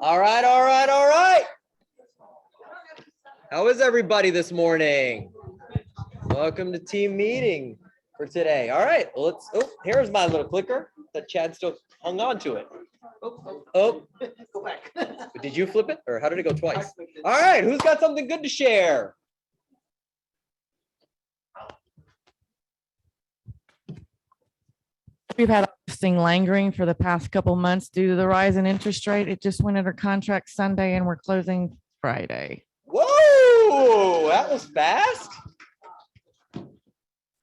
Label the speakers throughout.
Speaker 1: All right, all right, all right. How is everybody this morning? Welcome to team meeting for today. All right, well, let's, oh, here's my little clicker that Chad still hung on to it. Oh, go back. Did you flip it or how did it go twice? All right, who's got something good to share?
Speaker 2: We've had this thing lingering for the past couple months due to the rise in interest rate. It just went under contract Sunday and we're closing Friday.
Speaker 1: Whoa, that was fast.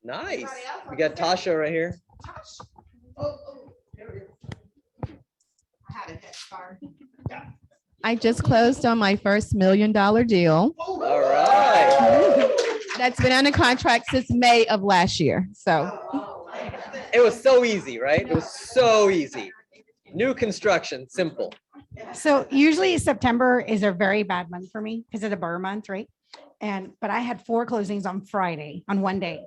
Speaker 1: Nice. We got Tasha right here.
Speaker 3: I just closed on my first $1 million deal.
Speaker 1: All right.
Speaker 3: That's been under contract since May of last year. So
Speaker 1: It was so easy, right? It was so easy. New construction, simple.
Speaker 4: So usually September is a very bad month for me because it's a burr month, right? But I had 4 closings on Friday on one day.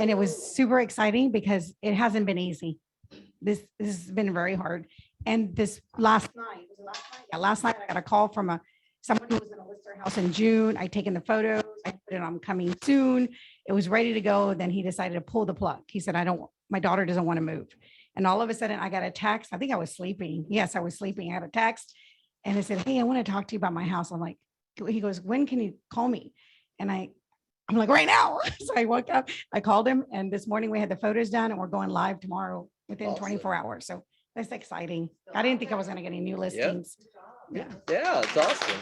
Speaker 4: And it was super exciting because it hasn't been easy. This has been very hard. And this last night, was it last night? Yeah, last night I got a call from someone who was going to list their house in June. I taken the photos, I put it on coming soon. It was ready to go. Then he decided to pull the plug. He said, my daughter doesn't want to move. And all of a sudden I got a text. I think I was sleeping. Yes, I was sleeping. I had a text and it said, hey, I want to talk to you about my house. I'm like, he goes, when can you call me? And I'm like, right now. So I woke up, I called him, and this morning we had the photos done and we're going live tomorrow within
Speaker 1: Awesome.
Speaker 4: 24 hours. So that's exciting. I didn't think I was going to get any new listings. Yeah.
Speaker 1: Yeah, it's awesome.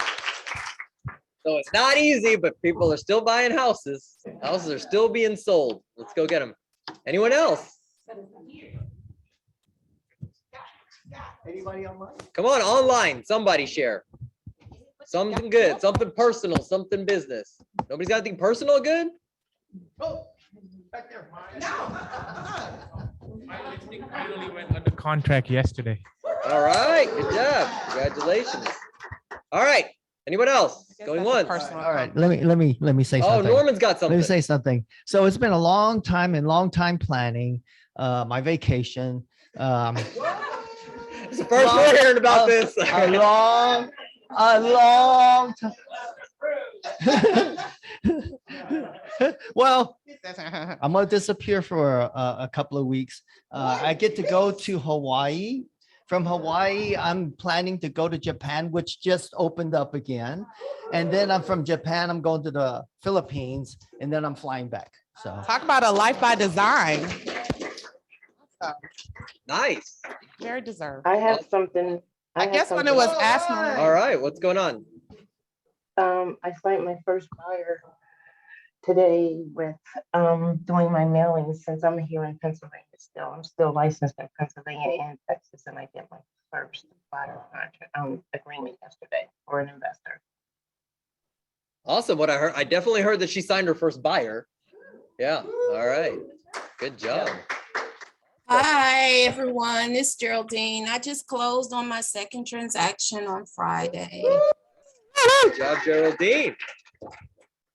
Speaker 1: So it's not easy, but people are still buying houses. Houses are still being sold. Let's go get them. Anyone else?
Speaker 5: Anybody online?
Speaker 1: Come on, online. Somebody share. Something good, something personal, something business. Nobody's got anything personal good?
Speaker 5: Oh, back there.
Speaker 6: My listing finally went under contract yesterday.
Speaker 1: All right, good job. Congratulations. All right, anyone else? Going once.
Speaker 5: All right, let me say
Speaker 1: Oh,
Speaker 5: something.
Speaker 1: Norman's got
Speaker 5: Let
Speaker 1: something.
Speaker 5: me say something. So it's been a long time planning my vacation.
Speaker 1: It's the first we're hearing about this.
Speaker 5: A long time. Well, I'm gonna disappear for a couple of weeks. I get to go to Hawaii. From Hawaii, I'm planning to go to Japan, which just opened up again. And then I'm from Japan, I'm going to the Philippines, and then I'm flying back. So
Speaker 7: Talk about a life by design.
Speaker 1: Nice.
Speaker 7: Very deserved.
Speaker 8: I have something.
Speaker 7: I guess when it was asked.
Speaker 1: All right, what's going on?
Speaker 8: I signed my first buyer today with doing my mailings since I'm here in Pennsylvania still. I'm still licensed in Pennsylvania and Texas, and I did my first buyer contract agreement yesterday for an investor.
Speaker 1: Awesome. What I definitely heard that she signed her first buyer. Yeah. All right. Good job.
Speaker 9: Hi, everyone. It's Geraldine. I just closed on my second transaction on Friday.
Speaker 1: Good job, Geraldine.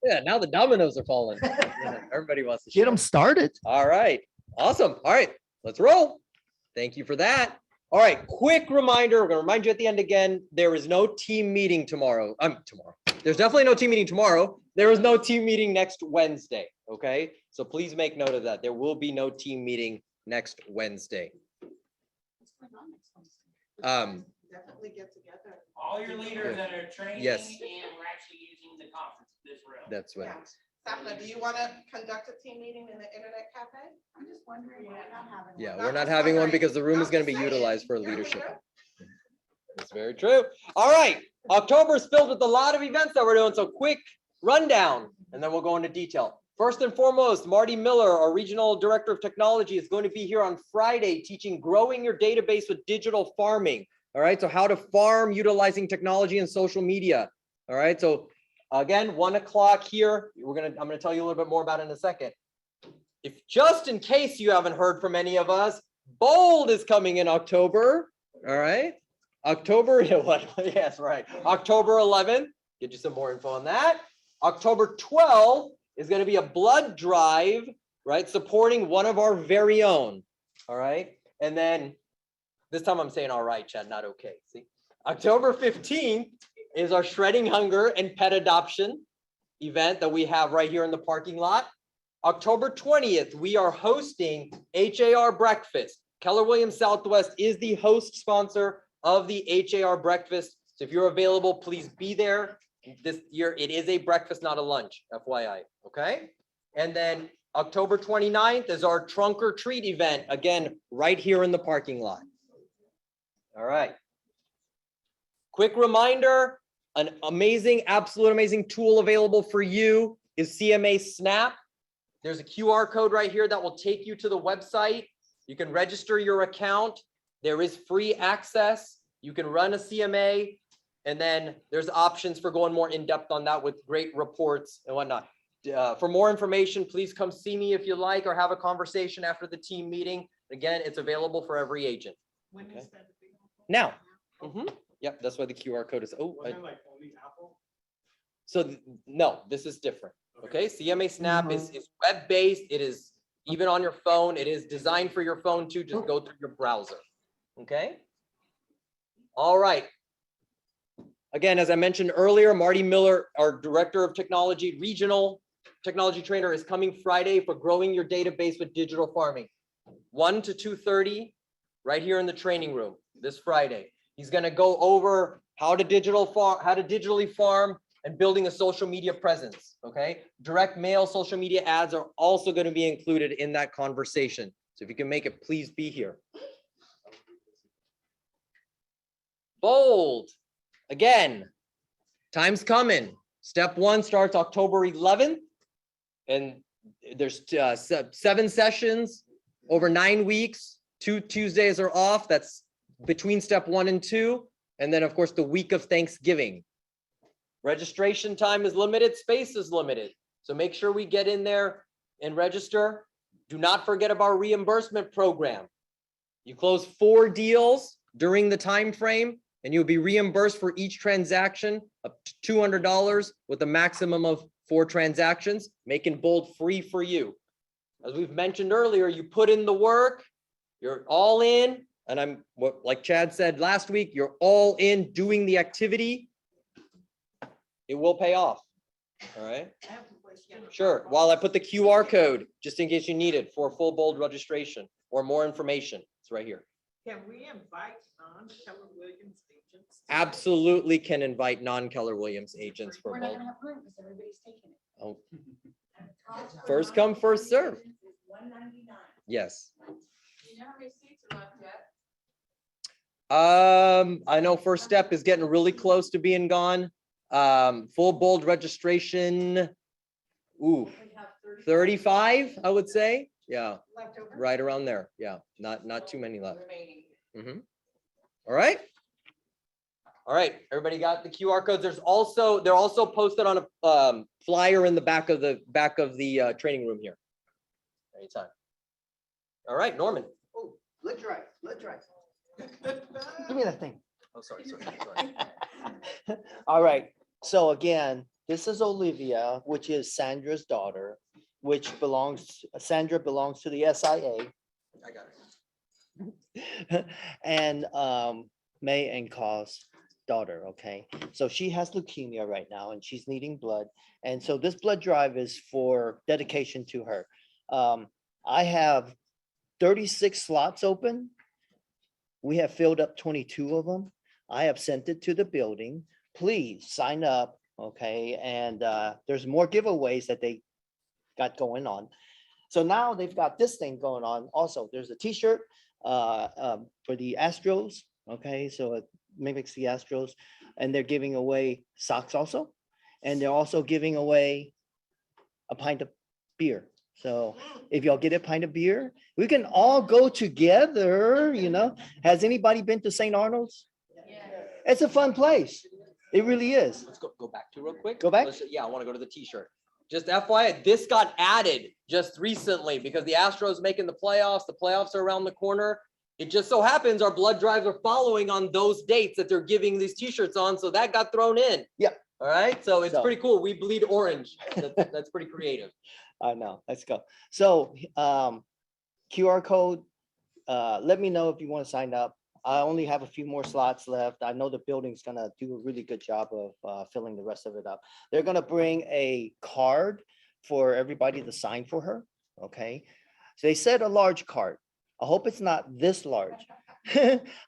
Speaker 1: Yeah, now the dominoes are falling. Yeah, everybody wants to
Speaker 5: get
Speaker 1: share.
Speaker 5: them started.
Speaker 1: All right. Awesome. All right, let's roll. Thank you for that. All right, quick reminder. We're going to remind you at the end again, there is no team meeting tomorrow. There's definitely no team meeting tomorrow. There is no team meeting next Wednesday. Okay, so please make note of that. There will be no team meeting next Wednesday.
Speaker 7: Definitely get together.
Speaker 6: All your leaders that are training
Speaker 1: Yes.
Speaker 6: and we're actually using the conference, this room.
Speaker 1: That's what.
Speaker 7: Sapna, do you want to conduct a team meeting in the internet cafe? I'm just wondering why we're not having one.
Speaker 1: Yeah, we're not having one because the room is going to be utilized for leadership. That's very true. All right, October is filled with a lot of events that we're doing. So quick rundown, and then we'll go into detail. First and foremost, Marty Miller, our Regional Director of Technology, is going to be here on Friday teaching growing your database with digital farming. All right, so how to farm utilizing technology and social media. All right, so again, 1 o'clock here. I'm gonna tell you a little bit more about it in a second. If just in case you haven't heard from any of us, Bold is coming in October. All right, October, yes, right. October 11th, get you some more info on that. October 12th is going to be a blood drive, right? Supporting one of our very own. All right. And then this time I'm saying all right, Chad, not okay. See? October 15th is our Shredding Hunger and Pet Adoption event that we have right here in the parking lot. October 20th, we are hosting HAR Breakfast. Keller Williams Southwest is the host sponsor of the HAR Breakfast. So if you're available, please be there. This year, it is a breakfast, not a lunch, FYI, okay? And then October 29th is our Trunk or Treat event, again, right here in the parking lot. All right. Quick reminder, an amazing, absolute amazing tool available for you is CMA Snap. There's a QR code right here that will take you to the website. You can register your account. There is free access. You can run a CMA, and then there's options for going more in depth on that with great reports and whatnot. For more information, please come see me if you like, or have a conversation after the team meeting. Again, it's available for every agent. Okay. Now, yep, that's why the QR code is. No, this is different. Okay, CMA Snap is web-based. It is even on your phone. It is designed for your phone too. Just go through your browser. Okay. All right. Again, as I mentioned earlier, Marty Miller, our Director of Technology, Regional Technology Trainer, is coming Friday for Growing Your Database with Digital Farming. 1 to 2:30, right here in the training room this Friday. He's going to go over how to digitally farm and building a social media presence. Okay, direct mail, social media ads are also going to be included in that conversation. So if you can make it, please be here. Bold. Again, time's coming. Step 1 starts October 11th, and there's 7 sessions over 9 weeks. 2 Tuesdays are off. That's between step 1 and 2. And then, of course, the week of Thanksgiving. Registration time is limited, space is limited. So make sure we get in there and register. Do not forget about our reimbursement program. You close 4 deals during the time frame, and you'll be reimbursed for each transaction up to $200 with a maximum of 4 transactions, making Bold free for you. As we've mentioned earlier, you put in the work, you're all in, and like Chad said last week, you're all in doing the activity. It will pay off. All right. Sure. While I put the QR code, just in case you need it for full Bold registration or more information, it's right here.
Speaker 7: Can we invite non-Keller Williams agents?
Speaker 1: Absolutely can invite non-Keller Williams agents for Bold. Oh. First come, first serve. Yes. I know First Step is getting really close to being gone. Full Bold registration. Ooh, 35, I would say. Yeah, right around there. Yeah, not too many left. All right. All right, everybody got the QR codes. They're also posted on a flyer in the back of the training room here. Anytime. All right, Norman.
Speaker 5: Oh, blood drive. Give me that thing.
Speaker 1: Oh, sorry.
Speaker 5: All right. So again, this is Olivia, which is Sandra's daughter, Sandra belongs to the SIA.
Speaker 1: I got it.
Speaker 5: And May and Ka's daughter. Okay. So she has leukemia right now and she's needing blood. And so this blood drive is for dedication to her. I have 36 slots open. We have filled up 22 of them. I have sent it to the building. Please sign up. Okay. And there's more giveaways that they got going on. So now they've got this thing going on. Also, there's a t-shirt for the Astros. Okay. So it mimics the Astros, and they're giving away socks also. And they're also giving away a pint of beer. So if y'all get a pint of beer, we can all go together, you know. Has anybody been to St. Arnold's? Yeah. It's a fun place. It really is.
Speaker 1: Let's go back to real quick.
Speaker 5: Go back?
Speaker 1: Yeah, I want to go to the t-shirt. Just FYI, this got added just recently because the Astros making the playoffs. The playoffs are around the corner. It just so happens our blood drives are following on those dates that they're giving these t-shirts on. So that got thrown in.
Speaker 5: Yep.
Speaker 1: All right. So it's pretty cool. We bleed orange. That's pretty creative.
Speaker 5: I know. Let's go. So QR code, let me know if you want to sign up. I only have a few more slots left. I know the building's gonna do a really good job of filling the rest of it up. They're gonna bring a card for everybody to sign for her, okay? So they said a large card. I hope it's not this large.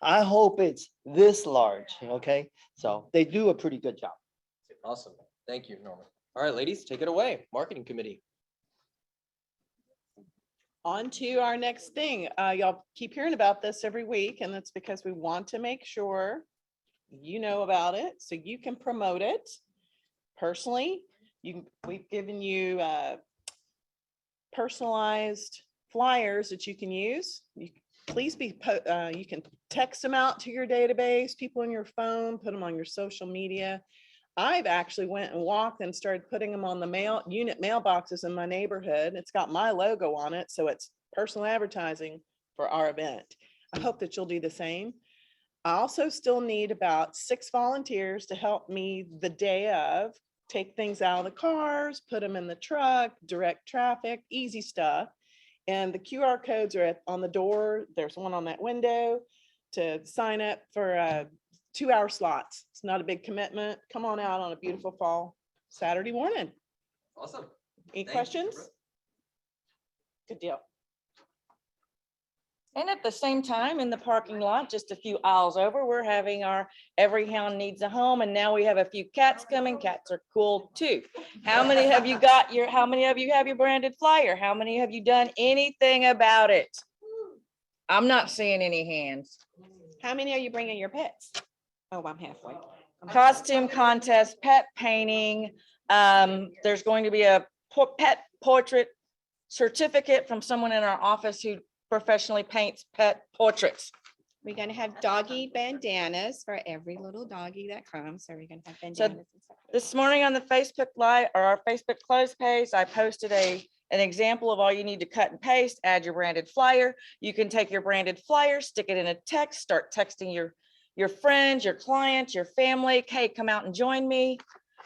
Speaker 5: I hope it's this large, okay? So they do a pretty good job.
Speaker 1: Awesome. Thank you, Norman. All right, ladies, take it away. Marketing committee.
Speaker 7: On to our next thing. Y'all keep hearing about this every week, and that's because we want to make sure you know about it so you can promote it personally. We've given you personalized flyers that you can use. Please you can text them out to your database, people on your phone, put them on your social media. I've actually went and walked and started putting them on the unit mailboxes in my neighborhood. It's got my logo on it, so it's personal advertising for our event. I hope that you'll do the same. I also still need about 6 volunteers to help me the day of, take things out of the cars, put them in the truck, direct traffic, easy stuff. And the QR codes are on the door. There's one on that window to sign up for 2-hour slots. It's not a big commitment. Come on out on a beautiful fall Saturday morning.
Speaker 1: Awesome.
Speaker 7: Any
Speaker 1: Thank you,
Speaker 7: questions?
Speaker 1: Deborah.
Speaker 7: Good deal.
Speaker 2: And at the same time, in the parking lot, just a few aisles over, we're having our Every Hound Needs a Home. And now we have a few cats coming. Cats are cool too. How many have you got how many of you have your branded flyer? How many have you done anything about it? I'm not seeing any hands.
Speaker 7: How many are you bringing your pets? Oh, I'm halfway.
Speaker 2: Costume contest, pet painting. There's going to be a pet portrait certificate from someone in our office who professionally paints pet portraits.
Speaker 10: We're gonna have doggy bandanas for every little doggy that comes. So we're gonna have
Speaker 2: So
Speaker 10: bandanas. and stuff.
Speaker 2: this morning on the Facebook Live or our Facebook close page, I posted an example of all you need to cut and paste, add your branded flyer. You can take your branded flyer, stick it in a text, start texting your friends, your clients, your family. Hey, come out and join me.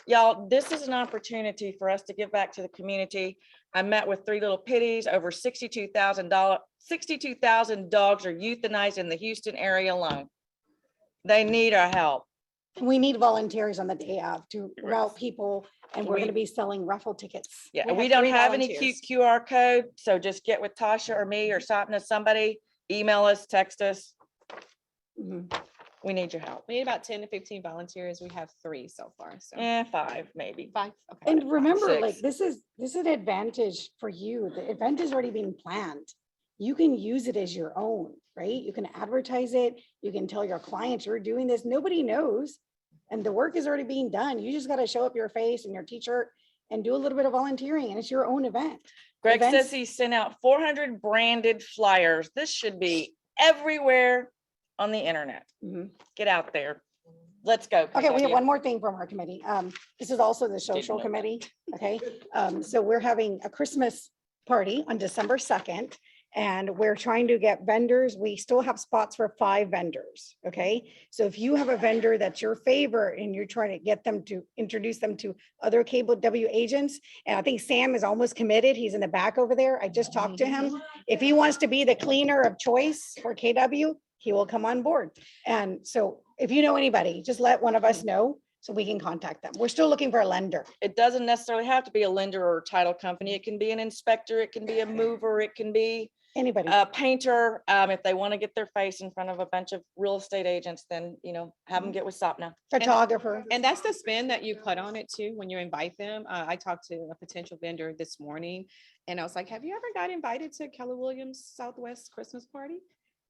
Speaker 2: Y'all, this is an opportunity for us to give back to the community. I met with Three Little Pitties. Over 62,000 dogs are euthanized in the Houston area alone. They need our help.
Speaker 4: We need volunteers on the day of to route people, and we're
Speaker 2: We-
Speaker 4: gonna be selling raffle tickets.
Speaker 2: Yeah,
Speaker 10: We
Speaker 2: we
Speaker 10: have
Speaker 2: don't
Speaker 10: 3
Speaker 2: have any cute
Speaker 10: volunteers.
Speaker 2: QR code, so just get with Tasha or me or Sapna, somebody, email us, text us.
Speaker 4: Mhm.
Speaker 2: We need your help.
Speaker 10: We need about 10 to 15 volunteers. We have 3 so far. So
Speaker 2: 5 maybe.
Speaker 10: 5. Okay.
Speaker 4: And remember, like,
Speaker 2: 6.
Speaker 4: this is an advantage for you. The event is already being planned. You can use it as your own, right? You can advertise it. You can tell your clients you're doing this. Nobody knows. And the work is already being done. You just got to show up your face and your t-shirt and do a little bit of volunteering, and it's your own event.
Speaker 2: Greg says
Speaker 4: Events-
Speaker 2: he sent out 400 branded flyers. This should be everywhere on the internet.
Speaker 4: Mhm.
Speaker 2: Get out there. Let's go.
Speaker 4: Okay, we have
Speaker 2: Kentucky.
Speaker 4: one more thing from our committee. This is also the social
Speaker 2: know that.
Speaker 4: committee, okay? So we're having a Christmas party on December 2nd, and we're trying to get vendors. We still have spots for 5 vendors, okay? So if you have a vendor that's your favorite and you're trying to get them to introduce them to other Cable W agents, and I think Sam is almost committed. He's in the back over there. I just talked to him. If he wants to be the cleaner of choice for KW, he will come on board. And so if you know anybody, just let one of us know so we can contact them. We're still looking for a lender.
Speaker 2: It doesn't necessarily have to be a lender or a title company. It can be an inspector. It can be a mover. It can be
Speaker 4: Anybody.
Speaker 2: a painter. If they want to get their face in front of a bunch of real estate agents, then, have them get with Sapna.
Speaker 4: Photographer.
Speaker 10: And that's the spin that you put on it too, when you invite them. I talked to a potential vendor this morning and I was like, have you ever got invited to Keller Williams Southwest Christmas party?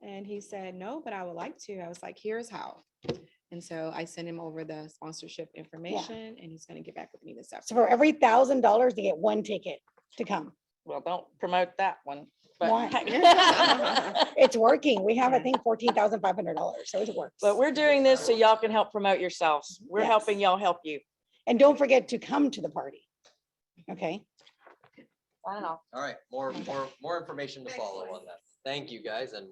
Speaker 10: And he said, no, but I would like to. I was like, here's how. And so I sent him over the sponsorship information and he's going to get back with me this
Speaker 4: So
Speaker 10: afternoon.
Speaker 4: for every $1,000, they get 1 ticket to come.
Speaker 2: Well, don't promote that one. But
Speaker 4: Why? It's working. We have, I think, $14,500, so it works.
Speaker 2: But we're doing this so y'all can help promote yourselves. We're
Speaker 4: Yes.
Speaker 2: helping y'all help you.
Speaker 4: And don't forget to come to the party. Okay?
Speaker 2: I don't know.
Speaker 1: All right, more information to follow on that. Thank you, guys, and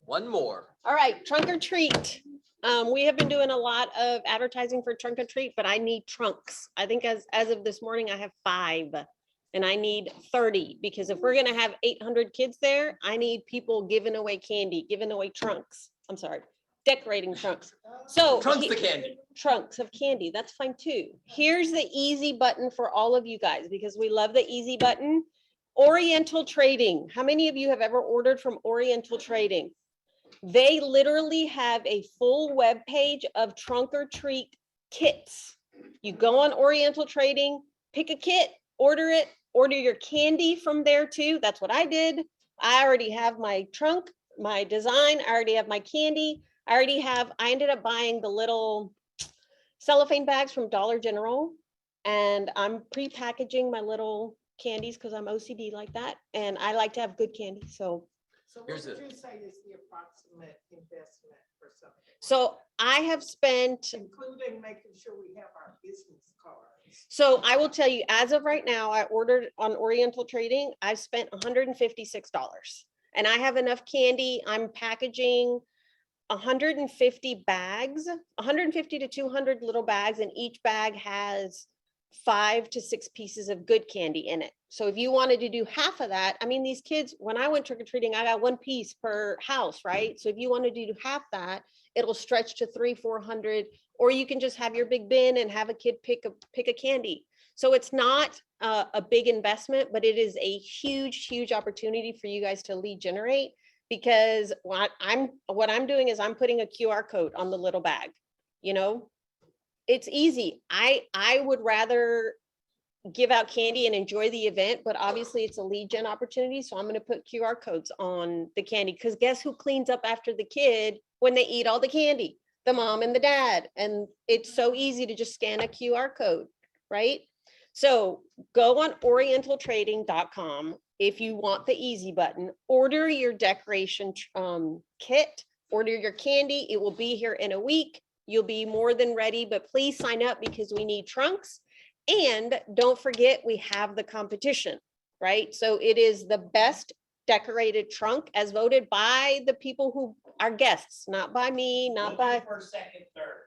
Speaker 1: one more.
Speaker 11: All right, trunk or treat. We have been doing a lot of advertising for trunk or treat, but I need trunks. I think as of this morning, I have 5 and I need 30 because if we're gonna have 800 kids there, I need people giving away candy, giving away trunks. I'm sorry, decorating trunks. So
Speaker 1: Trunks the candy.
Speaker 11: trunks of candy, that's fine too. Here's the easy button for all of you guys, because we love the easy button. Oriental Trading. How many of you have ever ordered from Oriental Trading? They literally have a full web page of trunk or treat kits. You go on Oriental Trading, pick a kit, order it, order your candy from there too. That's what I did. I already have my trunk, my design. I already have my candy. I ended up buying the little cellophane bags from Dollar General, and I'm pre-packaging my little candies because I'm OCD like that. And I like to have good candy. So
Speaker 12: So
Speaker 1: Here's
Speaker 12: what would
Speaker 1: it.
Speaker 12: you say is the approximate investment for something?
Speaker 11: So I have spent,
Speaker 12: Including making sure we have our business cards.
Speaker 11: so I will tell you, as of right now, I ordered on Oriental Trading, I've spent $156. And I have enough candy. I'm packaging 150 bags, 150 to 200 little bags, and each bag has 5 to 6 pieces of good candy in it. So if you wanted to do half of that, I mean, these kids, when I went trick-or-treating, I got 1 piece per house, right? So if you wanted to do half that, it'll stretch to 300-400, or you can just have your big bin and have a kid pick a candy. So it's not a big investment, but it is a huge opportunity for you guys to lead generate, because what I'm doing is I'm putting a QR code on the little bag. You know, it's easy. I would rather give out candy and enjoy the event, but obviously it's a lead gen opportunity. So I'm going to put QR codes on the candy, because guess who cleans up after the kid when they eat all the candy? The mom and the dad. And it's so easy to just scan a QR code, right? So go on orientaltrading.com. If you want the easy button, order your decoration kit, order your candy. It will be here in a week. You'll be more than ready, but please sign up because we need trunks. And don't forget, we have the competition, right? So it is the best decorated trunk as voted by the people who are guests, not by me, not by.
Speaker 6: First, second, third.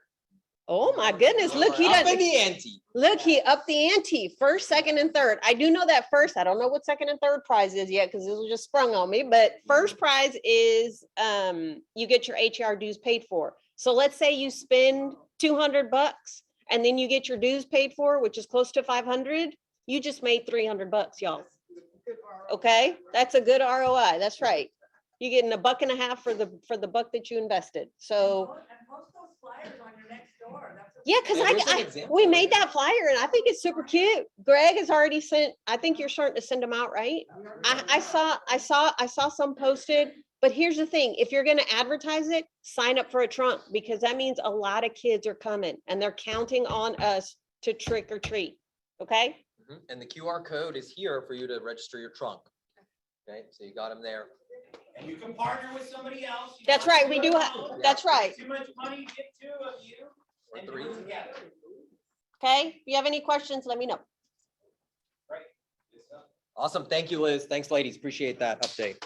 Speaker 11: Oh my goodness, look, he
Speaker 1: Up
Speaker 11: doesn't.
Speaker 1: in the ante.
Speaker 11: Look, he upped the ante, first, second, and third. I do know that first. I don't know what second and third prize is yet because this was just sprung on me. But first prize is you get your HR dues paid for. So let's say you spend $200 and then you get your dues paid for, which is close to 500. You just made $300, y'all. Okay, that's a good ROI. That's right. You're getting $1.50 for the buck that you invested. So. Yeah, because we made that flyer and I think it's super cute. Greg has already sent, I think you're starting to send them out, right? I saw some posted, but here's the thing. If you're going to advertise it, sign up for a trunk, because that means a lot of kids are coming and they're counting on us to trick or treat. Okay.
Speaker 1: And the QR code is here for you to register your trunk. Okay, so you got them there.
Speaker 6: And you can partner with somebody else. You
Speaker 11: That's
Speaker 6: don't
Speaker 11: right.
Speaker 6: do
Speaker 11: We
Speaker 6: it
Speaker 11: do
Speaker 6: alone.
Speaker 11: have, that's right.
Speaker 6: Too much money, get 2 of you
Speaker 1: Or
Speaker 6: and
Speaker 1: 3.
Speaker 6: do it together.
Speaker 11: Okay. If you have any questions, let me know.
Speaker 6: Right. Good stuff.
Speaker 1: Awesome. Thank you, Liz. Thanks, ladies. Appreciate that update.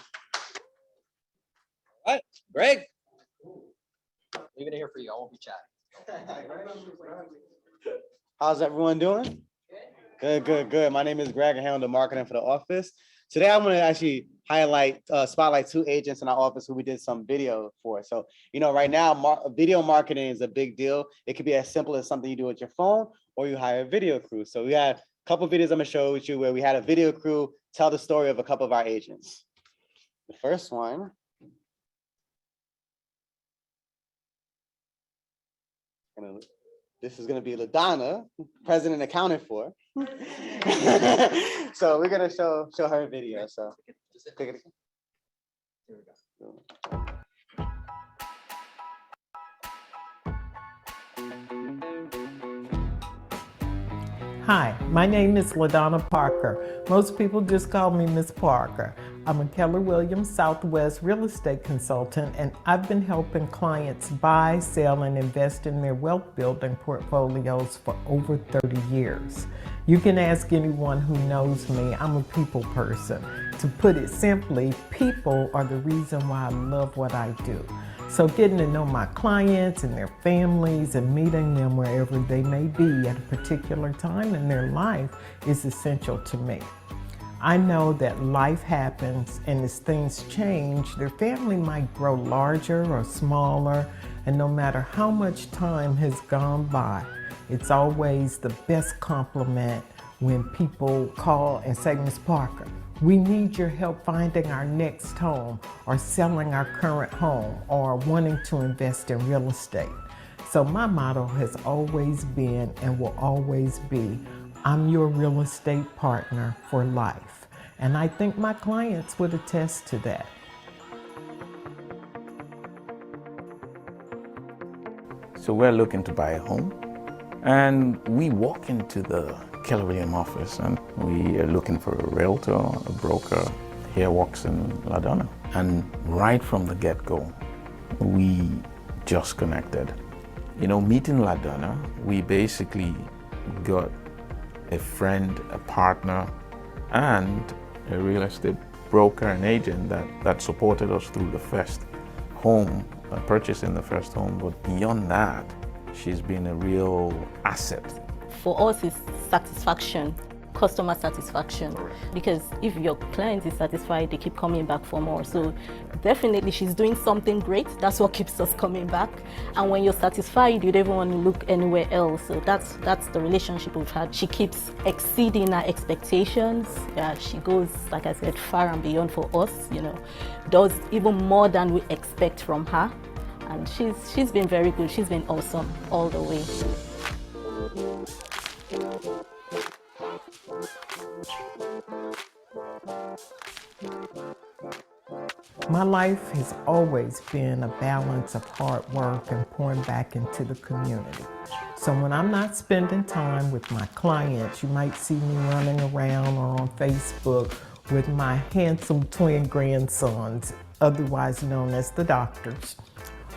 Speaker 1: All right, Greg. Leaving it here for you. I won't be chatting.
Speaker 13: How's everyone doing? Good. My name is Greg. I handle the marketing for the office. Today, I'm going to actually spotlight 2 agents in our office who we did some video for. So, you know, right now, video marketing is a big deal. It could be as simple as something you do with your phone, or you hire a video crew. So we had a couple of videos I'm going to show you where we had a video crew tell the story of a couple of our agents. The first one. This is going to be LaDonna, president accounted for. So we're going to show her video. So take it. Here we go.
Speaker 12: Hi, my name is LaDonna Parker. Most people just call me Miss Parker. I'm a Keller Williams Southwest real estate consultant, and I've been helping clients buy, sell, and invest in their wealth building portfolios for over 30 years. You can ask anyone who knows me. I'm a people person. To put it simply, people are the reason why I love what I do. So getting to know my clients and their families and meeting them wherever they may be at a particular time in their life is essential to me. I know that life happens, and as things change, their family might grow larger or smaller, And no matter how much time has gone by, it's always the best compliment when people call and say, Ms. Parker, we need your help finding our next home or selling our current home or wanting to invest in real estate. So my motto has always been and will always be, I'm your real estate partner for life. And I think my clients would attest to that.
Speaker 14: So we're looking to buy a home, and we walk into the Keller Williams office and we are looking for a realtor, a broker. Here walks in LaDonna. And right from the get-go, we just connected. You know, meeting LaDonna, we basically got a friend, a partner, and a real estate broker and agent that supported us through the first home, purchasing the first home. But beyond that, she's been a real asset.
Speaker 15: For us, it's satisfaction, customer satisfaction. Because if your client is satisfied, they keep coming back for more. So definitely she's doing something great. That's what keeps us coming back. And when you're satisfied, you don't even want to look anywhere else. So that's the relationship we've had. She keeps exceeding our expectations. Yeah, she goes, like I said, far and beyond for us, you know, does even more than we expect from her. And she's been very good. She's been awesome all the way.
Speaker 12: My life has always been a balance of hard work and pouring back into the community. So when I'm not spending time with my clients, you might see me running around or on Facebook with my handsome twin grandsons, otherwise known as the doctors.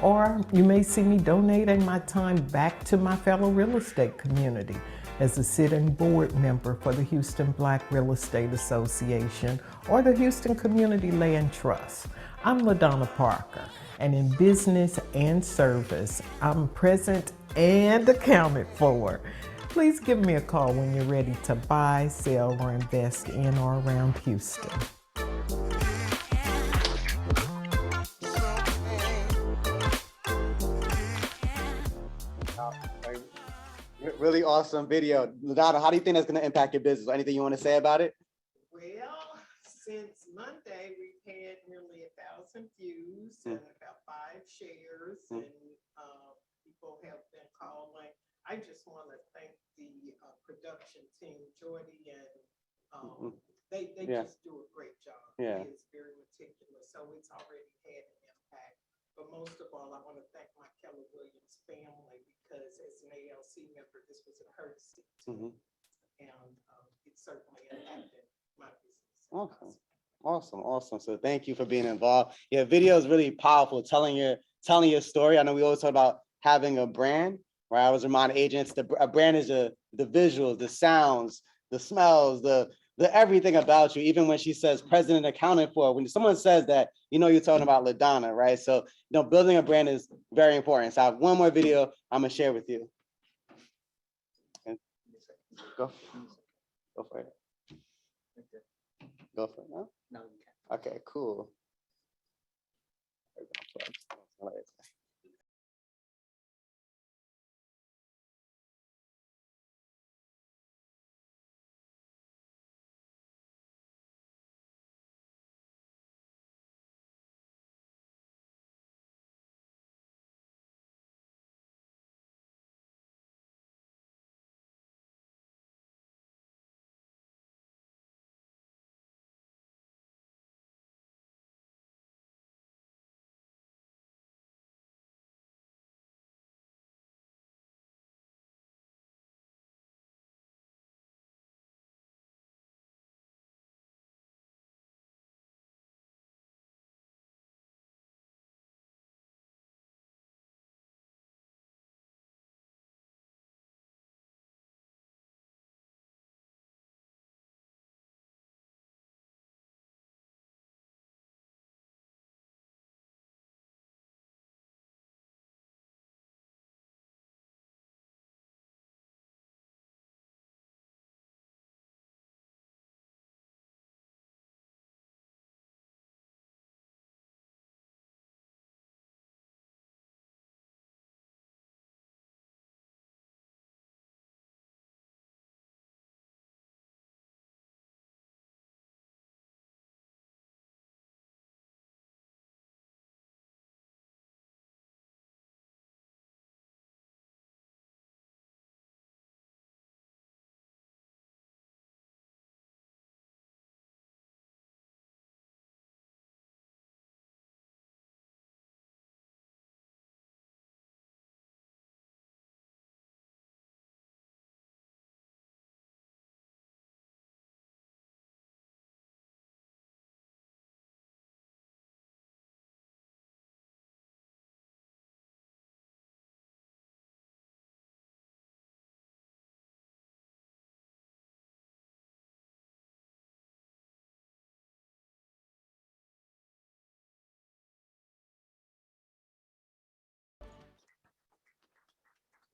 Speaker 12: Or you may see me donating my time back to my fellow real estate community as a sitting board member for the Houston Black Real Estate Association or the Houston Community Land Trust. I'm LaDonna Parker, and in business and service, I'm present and accounted for. Please give me a call when you're ready to buy, sell, or invest in or around Houston.
Speaker 13: Really awesome video. LaDonna, how do you think that's going to impact your business? Anything you want to say about it?
Speaker 12: Well, since Monday, we've had nearly 1,000 views and about 5 shares, and people have been calling. I just want to thank the production team, Jordy, and they just do a great job.
Speaker 13: Yeah.
Speaker 12: It's very meticulous, so it's already had an impact. But most of all, I want to thank my Keller Williams family, because as an ALC member, this was a courtesy to me, and it certainly impacted my business.
Speaker 13: Awesome. So thank you for being involved. Your video is really powerful, telling your story. I know we always talk about having a brand, right? I was reminding agents, a brand is the visuals, the sounds, the smells, the everything about you. Even when she says president accounted for, when someone says that, you know, you're talking about LaDonna, right? So, you know, building a brand is very important. So I have one more video I'm gonna share with you. And go for it. Go for it now? No, you can't. Okay, cool.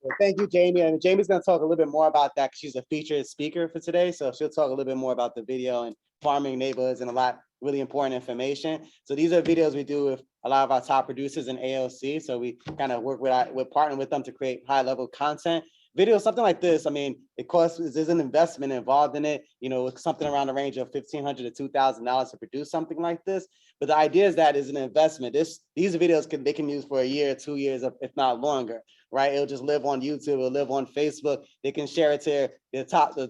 Speaker 13: Well, thank you, Jamie. And Jamie's going to talk a little bit more about that 'cause she's a featured speaker for today. So she'll talk a little bit more about the video and farming neighborhoods and a lot really important information. So these are videos we do with a lot of our top producers in AOC. So we kind of work we're partnering with them to create high level content. Video, something like this, I mean, it costs, there's an investment involved in it, you know, with something around the range of $1,500 to $2,000 to produce something like this. But the idea is that is an investment. These videos they can use for a year, 2 years, if not longer, right? It'll just live on YouTube, it'll live on Facebook. They can share it to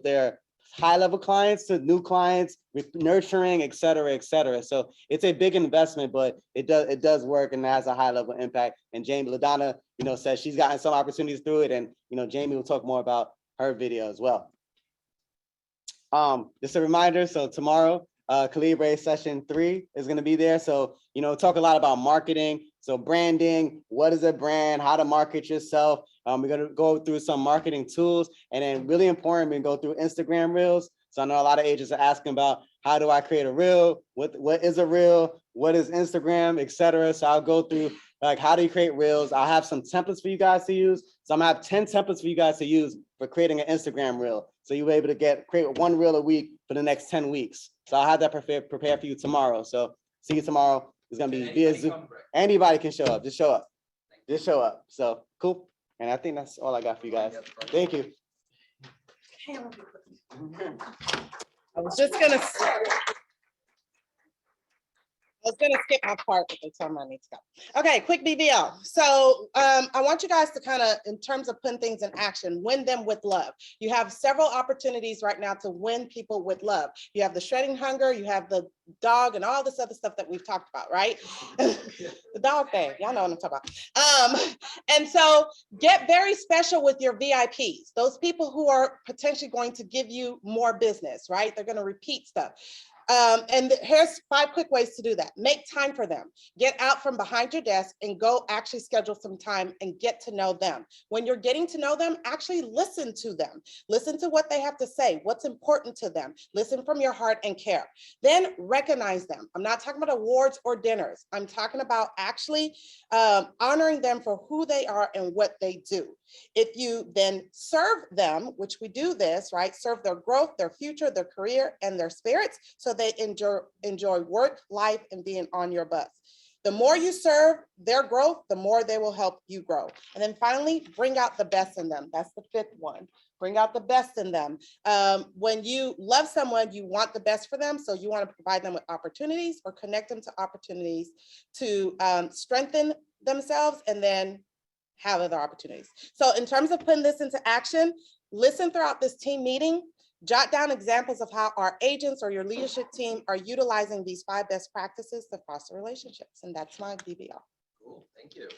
Speaker 13: their high-level clients, to new clients, with nurturing, et cetera, et cetera. So it's a big investment, but it does work and has a high-level impact. And Jamie LaDonna, you know, says she's gotten some opportunities through it, and you know, Jamie will talk more about her video as well. Just a reminder, so tomorrow, Calibre session 3 is going to be there. So, you know, talk a lot about marketing. So branding, what is a brand, how to market yourself. We're going to go through some marketing tools, and then really important, we go through Instagram reels. So I know a lot of agents are asking about how do I create a reel? What is a reel? What is Instagram, et cetera. So I'll go through like, how do you create reels? I'll have some templates for you guys to use. So I'm gonna have 10 templates for you guys to use for creating an Instagram reel. So you'll be able to create one reel a week for the next 10 weeks. So I'll have that prepared for you tomorrow. So see you tomorrow. It's gonna be via Zoom. Anybody can show up, just show up. Just show up. So cool. And I think that's all I got for you guys. Thank you.
Speaker 7: I was gonna skip my part, but they told me I need to go. Okay, quick BBL. So I want you guys to kind of, in terms of putting things in action, win them with love. You have several opportunities right now to win people with love. You have the shredding hunger, you have the dog, and all this other stuff that we've talked about, right? The dog thing, y'all know what I'm talking about. And so get very special with your VIPs, those people who are potentially going to give you more business, right? They're gonna repeat stuff. And here's 5 quick ways to do that. Make time for them. Get out from behind your desk and go actually schedule some time and get to know them. When you're getting to know them, actually listen to them. Listen to what they have to say, what's important to them. Listen from your heart and care. Then recognize them. I'm not talking about awards or dinners. I'm talking about actually honoring them for who they are and what they do. If you then serve them, which we do this, right? Serve their growth, their future, their career, and their spirits, so they enjoy work, life, and being on your bus. The more you serve their growth, the more they will help you grow. And then finally, bring out the best in them. That's the 5th one. Bring out the best in them. When you love someone, you want the best for them. So you want to provide them with opportunities or connect them to opportunities to strengthen themselves and then have other opportunities. So in terms of putting this into action, listen throughout this team meeting, jot down examples of how our agents or your leadership team are utilizing these 5 best practices to foster relationships. And that's my BBL.
Speaker 1: Cool, thank you.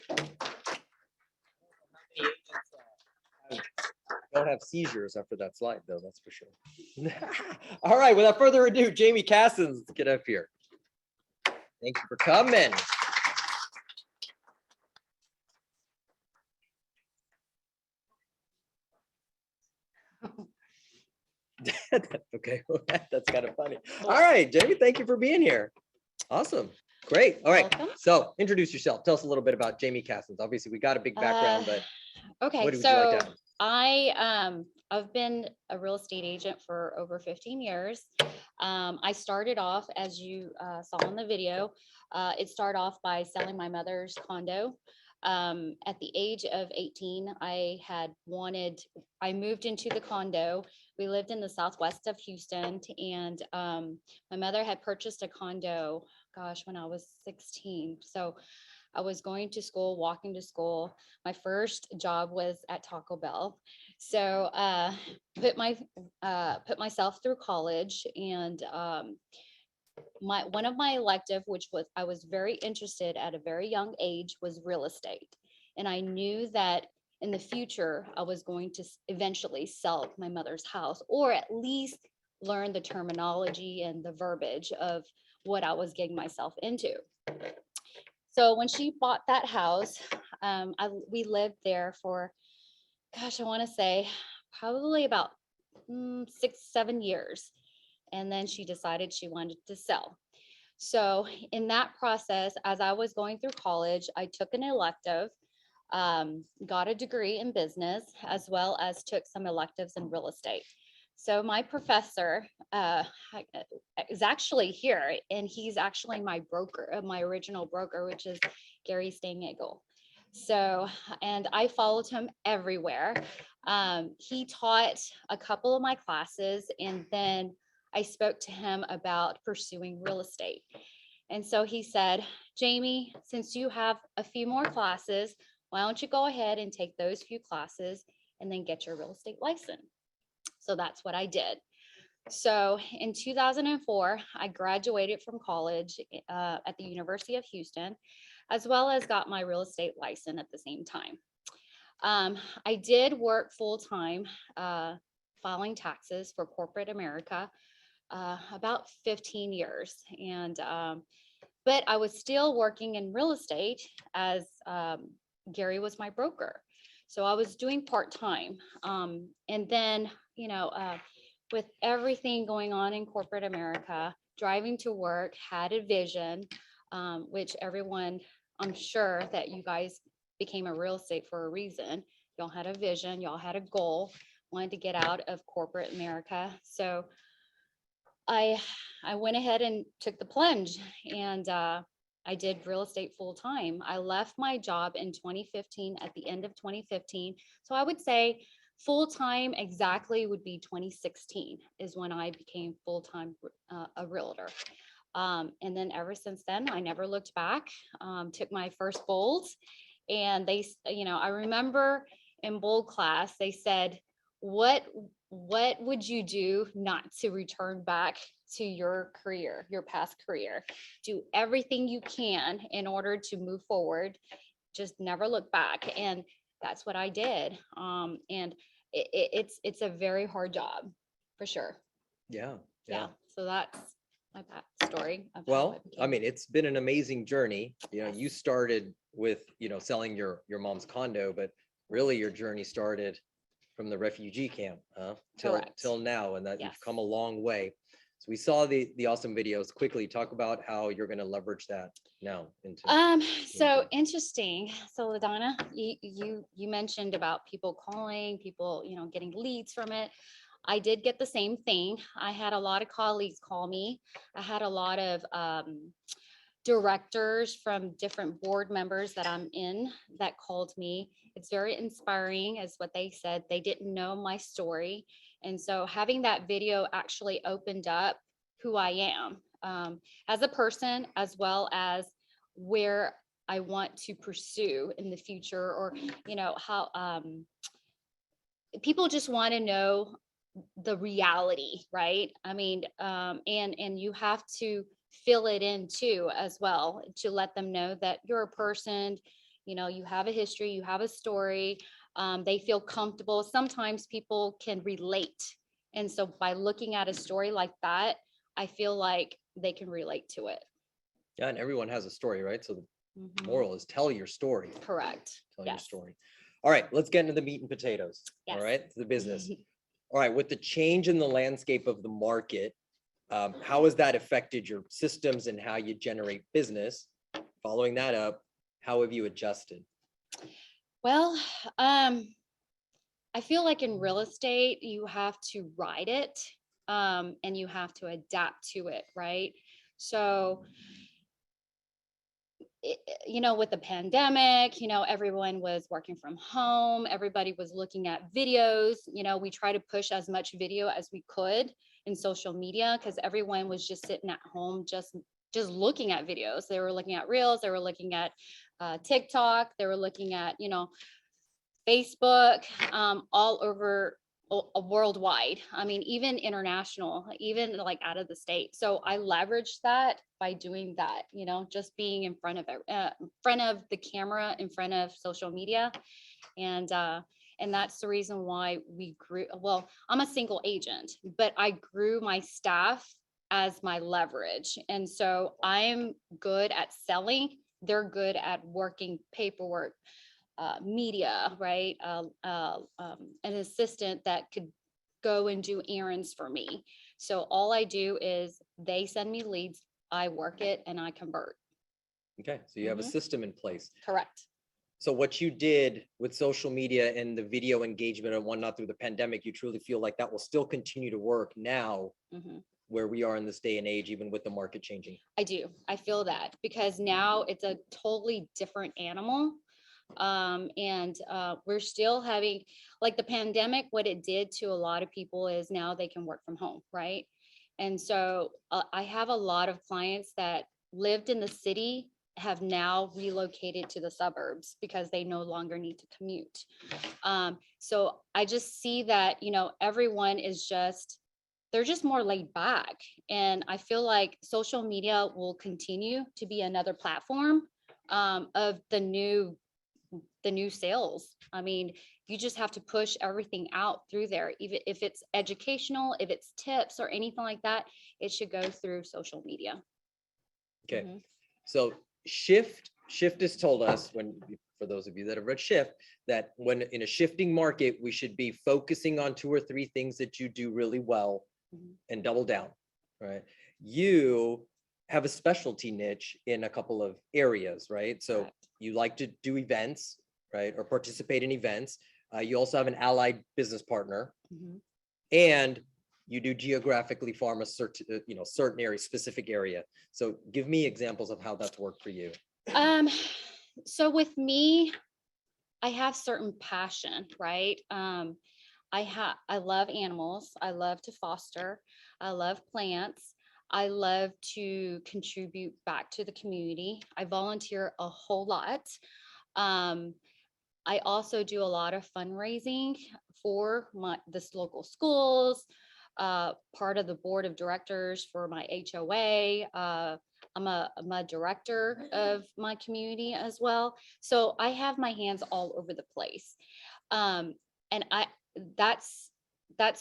Speaker 1: Don't have seizures after that slide though, that's for sure. All right, without further ado, Jamie Cassens, get up here. Thank you for coming. Okay, that's kind of funny. All right, Jamie, thank you for being here. Awesome, great. All right, so introduce yourself. Tell us a little bit about Jamie Cassens. Obviously, we got a big background, but
Speaker 16: okay,
Speaker 1: what would you
Speaker 16: so
Speaker 1: like to add?
Speaker 16: I've been a real estate agent for over 15 years. I started off, as you saw in the video, it started off by selling my mother's condo. At the age of 18, I moved into the condo. We lived in the southwest of Houston, and my mother had purchased a condo, gosh, when I was 16. So I was going to school, walking to school. My first job was at Taco Bell. So put myself through college, and one of my elective, which was I was very interested at a very young age, was real estate. And I knew that in the future, I was going to eventually sell my mother's house, or at least learn the terminology and the verbiage of what I was getting myself into. So when she bought that house, we lived there for, gosh, I want to say probably about 6-7 years. And then she decided she wanted to sell. So in that process, as I was going through college, I took an elective got a degree in business, as well as took some electives in real estate. So my professor is actually here, and he's actually my broker, my original broker, which is Gary Steinagel. So, and I followed him everywhere. He taught a couple of my classes, and then I spoke to him about pursuing real estate. And so he said, Jamie, since you have a few more classes, why don't you go ahead and take those few classes and then get your real estate license? So that's what I did. So in 2004, I graduated from college at the University of Houston, as well as got my real estate license at the same time. I did work full-time filing taxes for corporate America about 15 years. And but I was still working in real estate as Gary was my broker. So I was doing part-time. And then, you know, with everything going on in corporate America, driving to work, had a vision, which everyone, I'm sure that you guys became a real estate for a reason. Y'all had a vision, y'all had a goal, wanted to get out of corporate America. So I went ahead and took the plunge, and I did real estate full time. I left my job in 2015, at the end of 2015. So I would say full time exactly would be 2016 is when I became full time a realtor. And then ever since then, I never looked back. Took my first bold, and they, you know, I remember in bold class, they said, what would you do not to return back to your career, your past career? Do everything you can in order to move forward. Just never look back. And that's what I did. And it's a very hard job for sure.
Speaker 1: Yeah.
Speaker 16: Yeah. So that's my backstory. of how
Speaker 1: Well,
Speaker 16: it
Speaker 1: I
Speaker 16: became-
Speaker 1: mean, it's been an amazing journey. You know, you started with, you know, selling your mom's condo, but really your journey started from the refugee camp,
Speaker 16: Correct.
Speaker 1: till now, and that
Speaker 16: Yes.
Speaker 1: you've come a long way. So we saw the awesome videos. Quickly talk about how you're going to leverage that now into.
Speaker 16: So interesting. So LaDonna, you mentioned about people calling, people, you know, getting leads from it. I did get the same thing. I had a lot of colleagues call me. I had a lot of directors from different board members that I'm in that called me. It's very inspiring, as what they said. They didn't know my story. And so having that video actually opened up who I am as a person, as well as where I want to pursue in the future, or, you know, how people just want to know the reality, right? I mean, and you have to fill it in too, as well, to let them know that you're a person, you know, you have a history, you have a story. They feel comfortable. Sometimes people can relate. And so by looking at a story like that, I feel like they can relate to it.
Speaker 1: Yeah, and everyone has a story, right? So the
Speaker 16: Mhm.
Speaker 1: moral is tell your story.
Speaker 16: Correct.
Speaker 1: Tell your
Speaker 16: Yes.
Speaker 1: story. All right, let's get into the meat and potatoes. All
Speaker 16: Yes.
Speaker 1: right, the business. All right, with the change in the landscape of the market, how has that affected your systems and how you generate business? Following that up, how have you adjusted?
Speaker 16: Well, I feel like in real estate, you have to ride it, and you have to adapt to it, right? So, you know, with the pandemic, you know, everyone was working from home. Everybody was looking at videos. You know, we try to push as much video as we could in social media, because everyone was just sitting at home, just looking at videos. They were looking at reels. They were looking at TikTok. They were looking at, you know, Facebook, all over worldwide. I mean, even international, even like out of the state. So I leveraged that by doing that, you know, just being in front of the camera, in front of social media. And that's the reason why we grew. Well, I'm a single agent, but I grew my staff as my leverage. And so I'm good at selling. They're good at working paperwork, media, right? An assistant that could go and do errands for me. So all I do is they send me leads, I work it, and I convert.
Speaker 1: Okay, so you have a
Speaker 16: Mhm.
Speaker 1: system in place.
Speaker 16: Correct.
Speaker 1: So what you did with social media and the video engagement and whatnot through the pandemic, you truly feel like that will still continue to work now
Speaker 16: Mhm.
Speaker 1: where we are in this day and age, even with the market changing?
Speaker 16: I do. I feel that because now it's a totally different animal. And we're still having, like the pandemic, what it did to a lot of people is now they can work from home, right? And so I have a lot of clients that lived in the city have now relocated to the suburbs because they no longer need to commute. So I just see that, everyone is just, they're just more laid back. And I feel like social media will continue to be another platform of the new sales. I mean, you just have to push everything out through there. Even if it's educational, if it's tips or anything like that, it should go through social media.
Speaker 1: Okay,
Speaker 16: Mhm.
Speaker 1: so Shift has told us, when, for those of you that have read Shift, that when in a shifting market, we should be focusing on 2 or 3 things that you do really well
Speaker 16: Mhm.
Speaker 1: and double down, right? You have a specialty niche in a couple of areas, right? So you like to do events, right? Or participate in events. You also have an allied business partner,
Speaker 16: Mhm.
Speaker 1: and you do geographically farm a certain, certain area, specific area. So give me examples of how that's worked for you.
Speaker 16: So with me, I have certain passion, right? I love animals. I love to foster. I love plants. I love to contribute back to the community. I volunteer a whole lot. Um, I also do a lot of fundraising for this local schools, part of the board of directors for my HOA. I'm a director of my community as well. So I have my hands all over the place. And that's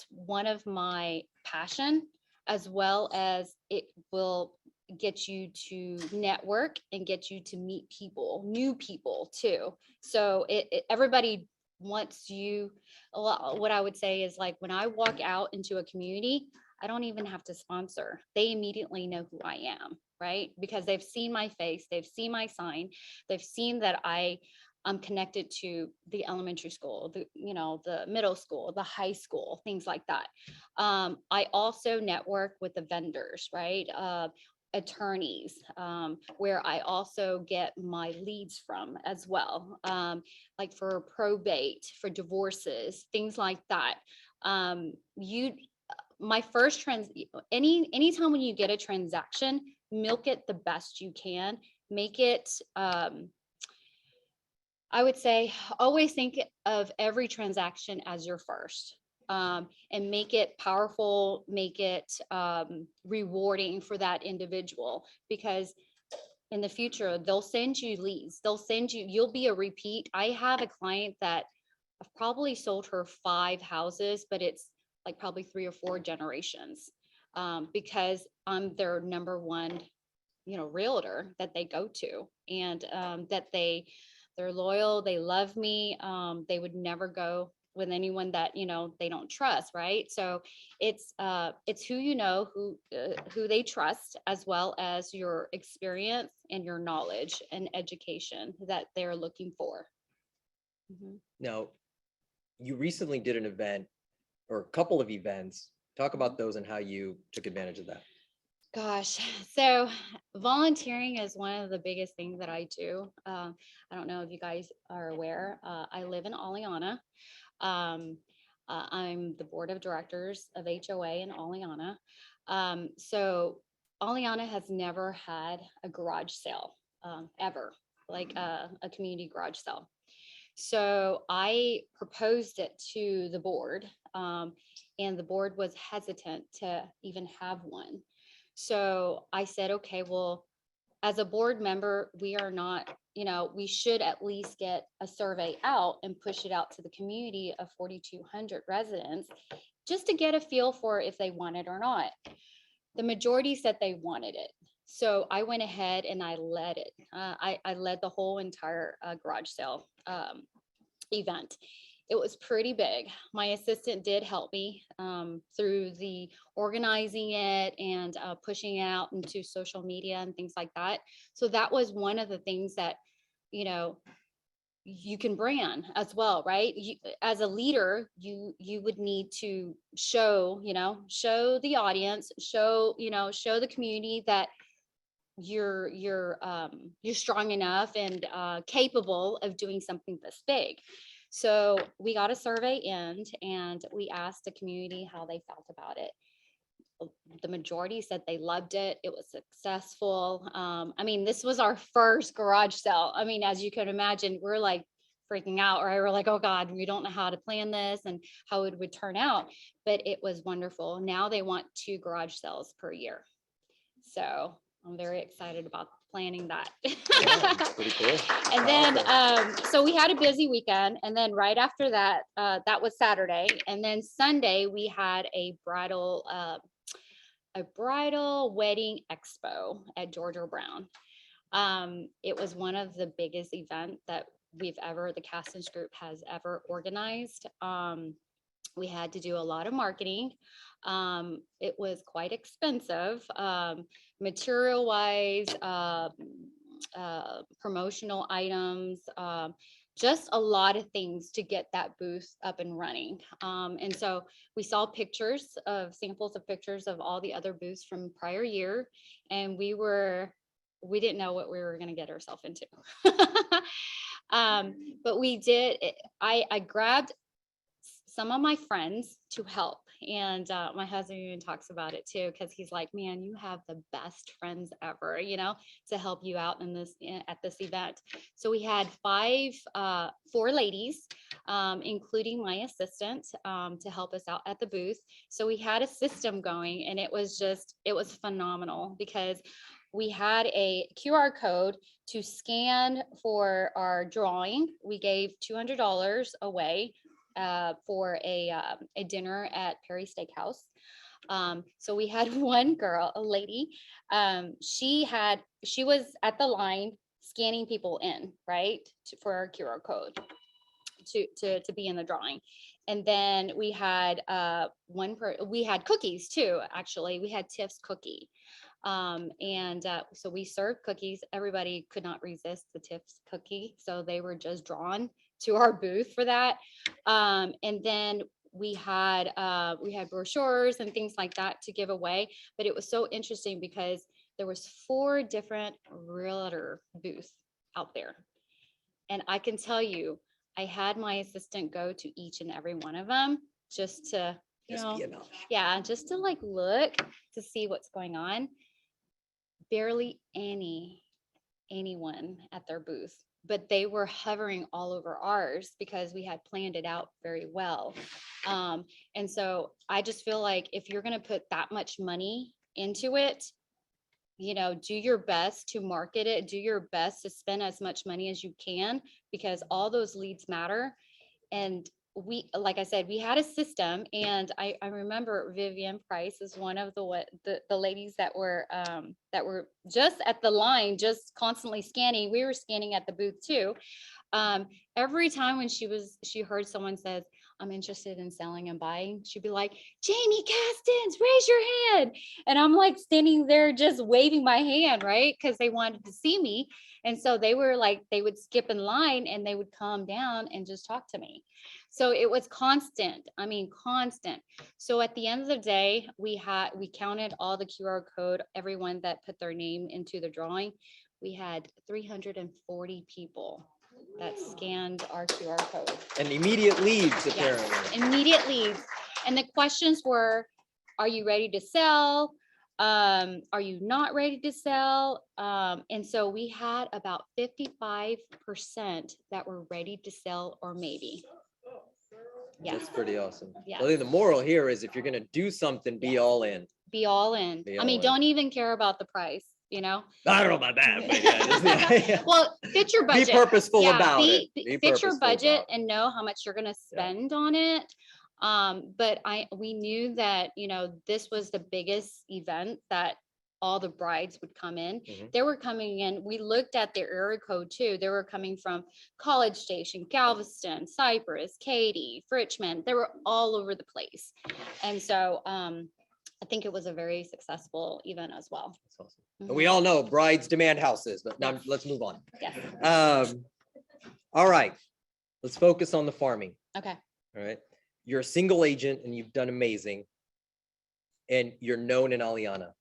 Speaker 16: one of my passion, as well as it will get you to network and get you to meet people, new people too. So everybody wants you. What I would say is, like, when I walk out into a community, I don't even have to sponsor. They immediately know who I am, right? Because they've seen my face, they've seen my sign, they've seen that I'm connected to the elementary school, the middle school, the high school, things like that. I also network with the vendors, right? Attorneys, where I also get my leads from as well, like for probate, for divorces, things like that. My first anytime when you get a transaction, milk it the best you can, make it, I would say, always think of every transaction as your first, and make it powerful, make it rewarding for that individual, because in the future, they'll send you leads. You'll be a repeat. I have a client that I've probably sold her 5 houses, but it's like probably 3 or 4 generations, because I'm their number one, realtor that they go to, and that they're loyal, they love me. They would never go with anyone that, they don't trust, right? So it's who they trust, as well as your experience and your knowledge and education that they're looking for. Mhm.
Speaker 1: Now, you recently did an event or a couple of events. Talk about those and how you took advantage of that.
Speaker 16: Gosh, so volunteering is one of the biggest things that I do. I don't know if you guys are aware. I live in Oleana. I'm the board of directors of HOA in Oleana. So Oleana has never had a garage sale, ever, like a community garage sale. So I proposed it to the board, and the board was hesitant to even have one. So I said, okay, well, as a board member, we are not, we should at least get a survey out and push it out to the community of 4,200 residents, just to get a feel for if they want it or not. The majority said they wanted it. So I went ahead and I led it. I led the whole entire garage sale event. It was pretty big. My assistant did help me through the organizing it and pushing it out into social media and things like that. So that was one of the things that, you can brand as well, right? You, as a leader, you would need to show, show the audience, show the community that you're strong enough and capable of doing something this big. So we got a survey in and we asked the community how they felt about it. The majority said they loved it. It was successful. I mean, this was our first garage sale. I mean, as you can imagine, we're like freaking out, right? We're like, oh God, we don't know how to plan this and how it would turn out, but it was wonderful. Now they want 2 garage sales per year. So I'm very excited about planning that.
Speaker 1: Pretty cool.
Speaker 16: And then, so we had a busy weekend, and then right after that, that was Saturday, and then Sunday we had a bridal wedding expo at Georgia Brown. It was one of the biggest events that the Castens Group has ever organized. We had to do a lot of marketing. It was quite expensive, material wise, promotional items, just a lot of things to get that booth up and running. And so we saw samples of pictures of all the other booths from prior year, and we didn't know what we were going to get ourselves into. But we did, I grabbed some of my friends to help. And my husband even talks about it too, because he's like, man, you have the best friends ever, to help you out at this event. So we had 4 ladies, including my assistant, to help us out at the booth. So we had a system going, and it was phenomenal because we had a QR code to scan for our drawing. We gave $200 away for a dinner at Perry Steakhouse. So we had one girl, a lady, she was at the line scanning people in, right, for our QR code to be in the drawing. And then we had we had cookies too, actually. We had Tiff's cookie. So we served cookies. Everybody could not resist the Tiff's cookie, so they were just drawn to our booth for that. And then we had brochures and things like that to give away. But it was so interesting because there was 4 different realtor booths out there. And I can tell you, I had my assistant go to each and every one of them just to, just to like look to see what's going on. Barely anyone at their booth, but they were hovering all over ours because we had planned it out very well. And so I just feel like if you're going to put that much money into it, do your best to market it, do your best to spend as much money as you can, because all those leads matter. And like I said, we had a system, and I remember Vivian Price is one of the ladies that were just at the line, just constantly scanning. We were scanning at the booth too. Every time when she heard someone says, I'm interested in selling and buying, she'd be like, Jamie Castens, raise your hand. And I'm like standing there just waving my hand, right? Because they wanted to see me. And so they were like, they would skip in line and they would come down and just talk to me. So it was constant. I mean, constant. So at the end of the day, we counted all the QR code, everyone that put their name into the drawing. We had 340 people that scanned our QR code.
Speaker 1: And immediate leads, apparently.
Speaker 16: Yes, immediate leads. And the questions were, are you ready to sell? Are you not ready to sell? And so we had about 55% that were ready to sell or maybe. Yeah.
Speaker 1: That's pretty awesome.
Speaker 16: Yeah.
Speaker 1: I think the moral here is if you're going to do something, be all in.
Speaker 16: Be all in.
Speaker 1: Be
Speaker 16: I mean,
Speaker 1: all in.
Speaker 16: don't even care about the price,
Speaker 1: I don't know about that, but yeah.
Speaker 16: Well, fit your budget.
Speaker 1: Be purposeful
Speaker 16: Yeah,
Speaker 1: about
Speaker 16: be-
Speaker 1: it.
Speaker 16: be-
Speaker 1: Be
Speaker 16: fit your
Speaker 1: purposeful
Speaker 16: budget
Speaker 1: about it.
Speaker 16: and know how much you're going to spend on it. But we knew that, this was the biggest event that all the brides would come in.
Speaker 1: Mhm.
Speaker 16: They were coming in. We looked at their area code too. They were coming from College Station, Galveston, Cypress, Katy, Richmond. They were all over the place. And so I think it was a very successful event as well.
Speaker 1: And we all know brides demand houses, but now let's move on.
Speaker 16: Yes.
Speaker 1: All right. Let's focus on the farming.
Speaker 16: Okay.
Speaker 1: All right. You're a single agent and you've done amazing. And you're known in Aliana.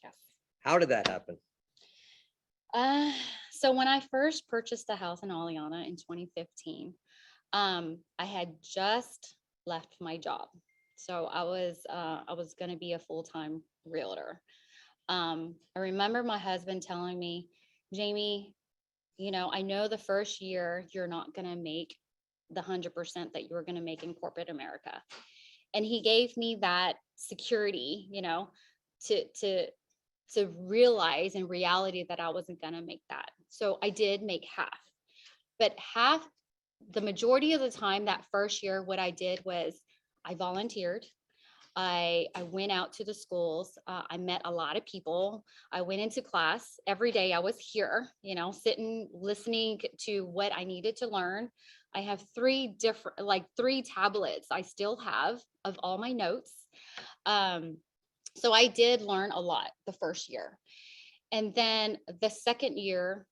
Speaker 16: Yes.
Speaker 1: How did that happen?
Speaker 16: So when I first purchased the house in Aliana in 2015, I had just left my job. So I was going to be a full-time realtor. I remember my husband telling me, Jamie, you know, I know the first year you're not going to make the 100% that you were going to make in corporate America. And he gave me that security, you know, to realize in reality that I wasn't going to make that. So I did make half, but half, the majority of the time that first year, what I did was I volunteered. I went out to the schools. I met a lot of people. I went into class every day. I was here, you know, sitting, listening to what I needed to learn. I have three tablets I still have of all my notes. So I did learn a lot the first year. And then the second year,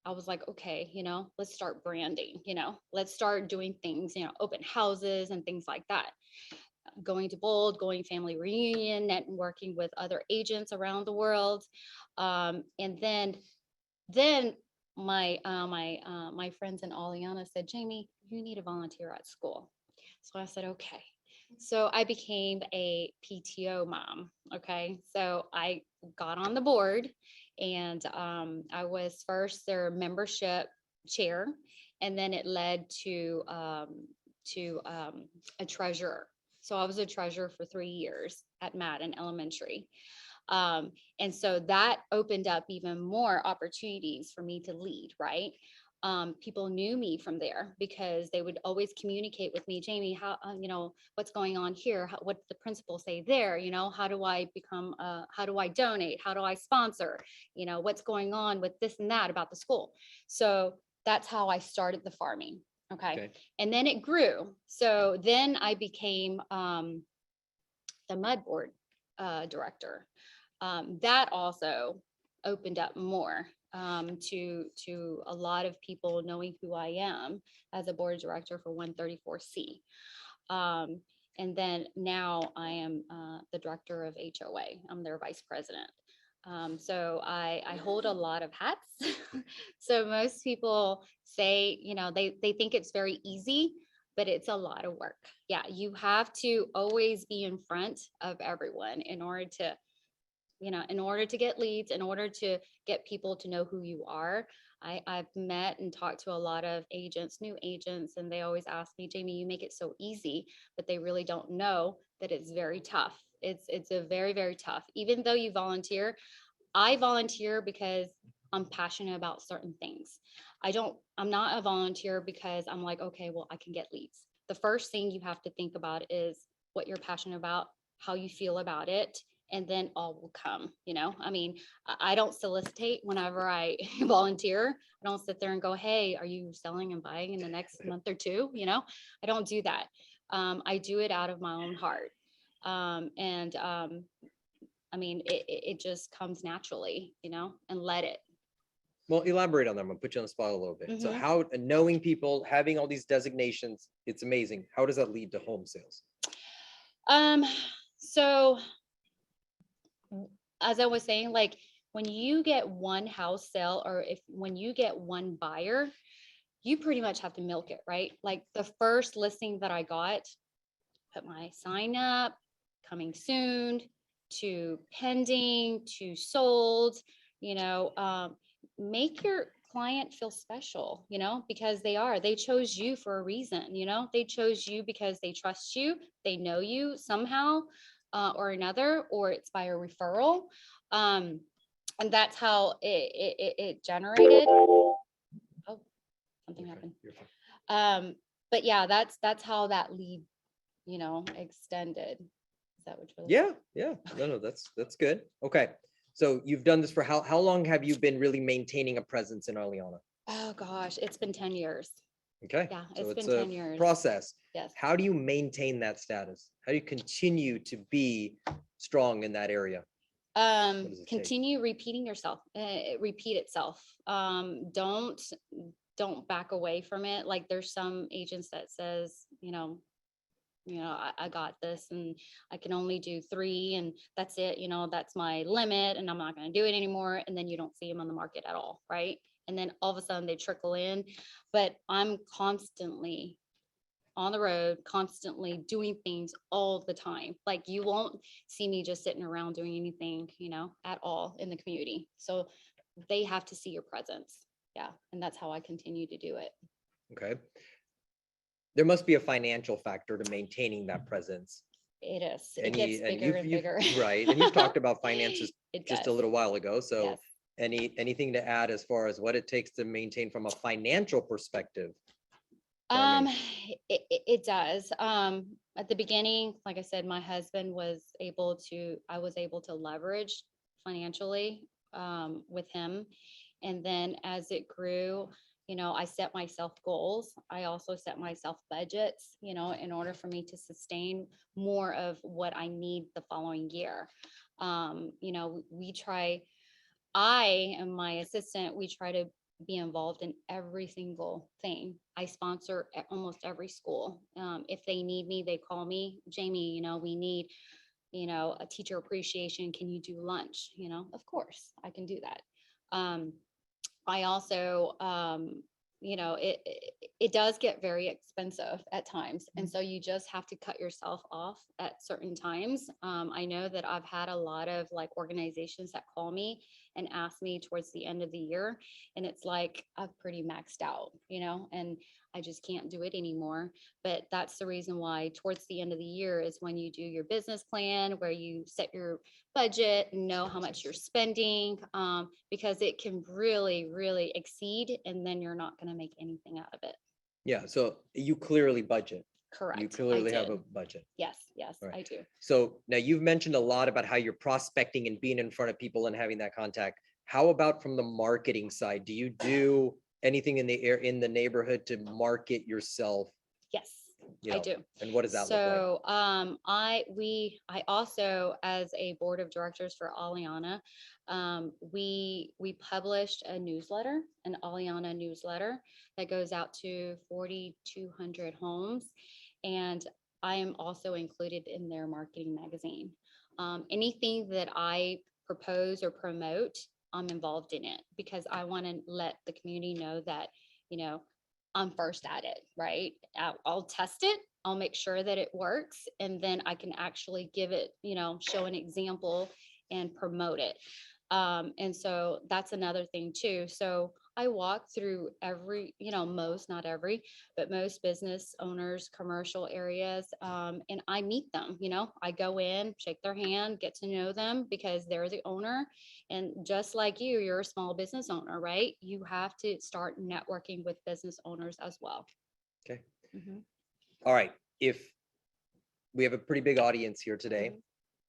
Speaker 16: I was like, okay, you know, let's start branding, you know, let's start doing things, you know, open houses and things like that. Going to Bold, going family reunion, networking with other agents around the world. And then my friends in Aliana said, Jamie, you need to volunteer at school. So I said, okay. So I became a PTO mom. Okay. So I got on the board and I was first their membership chair, and then it led to a treasurer. So I was a treasurer for 3 years at Madden Elementary. And so that opened up even more opportunities for me to lead, right? People knew me from there because they would always communicate with me, Jamie, how, you know, what's going on here? What did the principal say there? You know, how do I become, how do I donate? How do I sponsor? You know, what's going on with this and that about the school? So that's how I started the farming. Okay. And then it grew. So then I became the mud board director. That also opened up more to a lot of people knowing who I am as a board director for 134C. And then now I am the director of HOA. I'm their vice president. So I hold a lot of hats. So most people say, you know, they think it's very easy, but it's a lot of work. Yeah, you have to always be in front of everyone in order to, you know, in order to get leads, in order to get people to know who you are. I've met and talked to a lot of agents, new agents, and they always ask me, Jamie, you make it so easy, but they really don't know that it's very tough. It's a very, very tough. Even though you volunteer, I volunteer because I'm passionate about certain things. I'm not a volunteer because I'm like, okay, well, I can get leads. The first thing you have to think about is what you're passionate about, how you feel about it, and then all will come, you know? I mean, I don't solicitate whenever I volunteer. I don't sit there and go, hey, are you selling and buying in the next month or two? You know, I don't do that. I do it out of my own heart. I mean, it just comes naturally, you know, and let it.
Speaker 1: Well, elaborate on that. I'm gonna put you on the spot a little bit. So
Speaker 16: Mhm.
Speaker 1: how, knowing people, having all these designations, it's amazing. How does that lead to home sales?
Speaker 16: So as I was saying, like when you get one house sale or when you get one buyer, you pretty much have to milk it, right? Like the first listing that I got, put my sign up, coming soon, to pending, to sold, you know, make your client feel special, you know, because they chose you for a reason, you know, they chose you because they trust you, they know you somehow or another, or it's by a referral. And that's how it generated. Oh, something happened. But yeah, that's how that lead, you know, extended. Is that what you're looking
Speaker 1: Yeah. No, that's good. Okay. So you've done this for how long have you been really maintaining a presence in Aliana?
Speaker 16: Oh gosh, it's been 10 years.
Speaker 1: Okay.
Speaker 16: Yeah,
Speaker 1: So
Speaker 16: it's
Speaker 1: it's
Speaker 16: been
Speaker 1: a
Speaker 16: 10 years.
Speaker 1: process.
Speaker 16: Yes.
Speaker 1: How do you maintain that status? How do you continue to be strong in that area? does it take?
Speaker 16: Continue repeating yourself. Repeat itself. Don't don't back away from it. Like there's some agents that says, I got this and I can only do 3 and that's it, that's my limit and I'm not going to do it anymore. And then you don't see them on the market at all, right? And then all of a sudden they trickle in. But I'm constantly on the road, constantly doing things all the time. Like you won't see me just sitting around doing anything, at all in the community. So they have to see your presence. Yeah. And that's how I continue to do it.
Speaker 1: Okay. There must be a financial factor to maintaining that presence.
Speaker 16: It is. It
Speaker 1: And
Speaker 16: gets bigger and bigger.
Speaker 1: Right. And you've talked about finances
Speaker 16: It
Speaker 1: just a
Speaker 16: does.
Speaker 1: little while ago. So
Speaker 16: Yes.
Speaker 1: anything to add as far as what it takes to maintain from a financial perspective? farming?
Speaker 16: It does. At the beginning, like I said, my husband I was able to leverage financially, with him. And then as it grew, I set myself goals. I also set myself budgets, in order for me to sustain more of what I need the following year. I and my assistant, we try to be involved in every single thing. I sponsor almost every school. If they need me, they call me, Jamie, we need, a teacher appreciation. Can you do lunch? Of course I can do that. I also, it does get very expensive at times. And so you just have to cut yourself off at certain times. I know that I've had a lot of organizations that call me and ask me towards the end of the year. And it's like, I've pretty maxed out, and I just can't do it anymore. But that's the reason why towards the end of the year is when you do your business plan, where you set your budget and know how much you're spending, because it can really, really exceed, and then you're not going to make anything out of it.
Speaker 1: Yeah. So you clearly budget.
Speaker 16: Correct.
Speaker 1: You clearly have
Speaker 16: did.
Speaker 1: a budget.
Speaker 16: Yes,
Speaker 1: Right.
Speaker 16: I do.
Speaker 1: So now you've mentioned a lot about how you're prospecting and being in front of people and having that contact. How about from the marketing side? Do you do anything in the neighborhood to market yourself?
Speaker 16: Yes, I do.
Speaker 1: And what does that look like?
Speaker 16: So, I also, as a board of directors for Aliana, we published a newsletter, an Aliana newsletter that goes out to 4,200 homes. And I am also included in their marketing magazine. Anything that I propose or promote, I'm involved in it because I want to let the community know that, I'm first at it, right? I'll test it. I'll make sure that it works. And then I can actually give it, show an example and promote it. And so that's another thing too. So I walk through every, most, not every, but most business owners, commercial areas, and I meet them, I go in, shake their hand, get to know them because they're the owner. And just like you're a small business owner, right? You have to start networking with business owners as well.
Speaker 1: Okay.
Speaker 16: Mhm.
Speaker 1: All right. If we have a pretty big audience here today,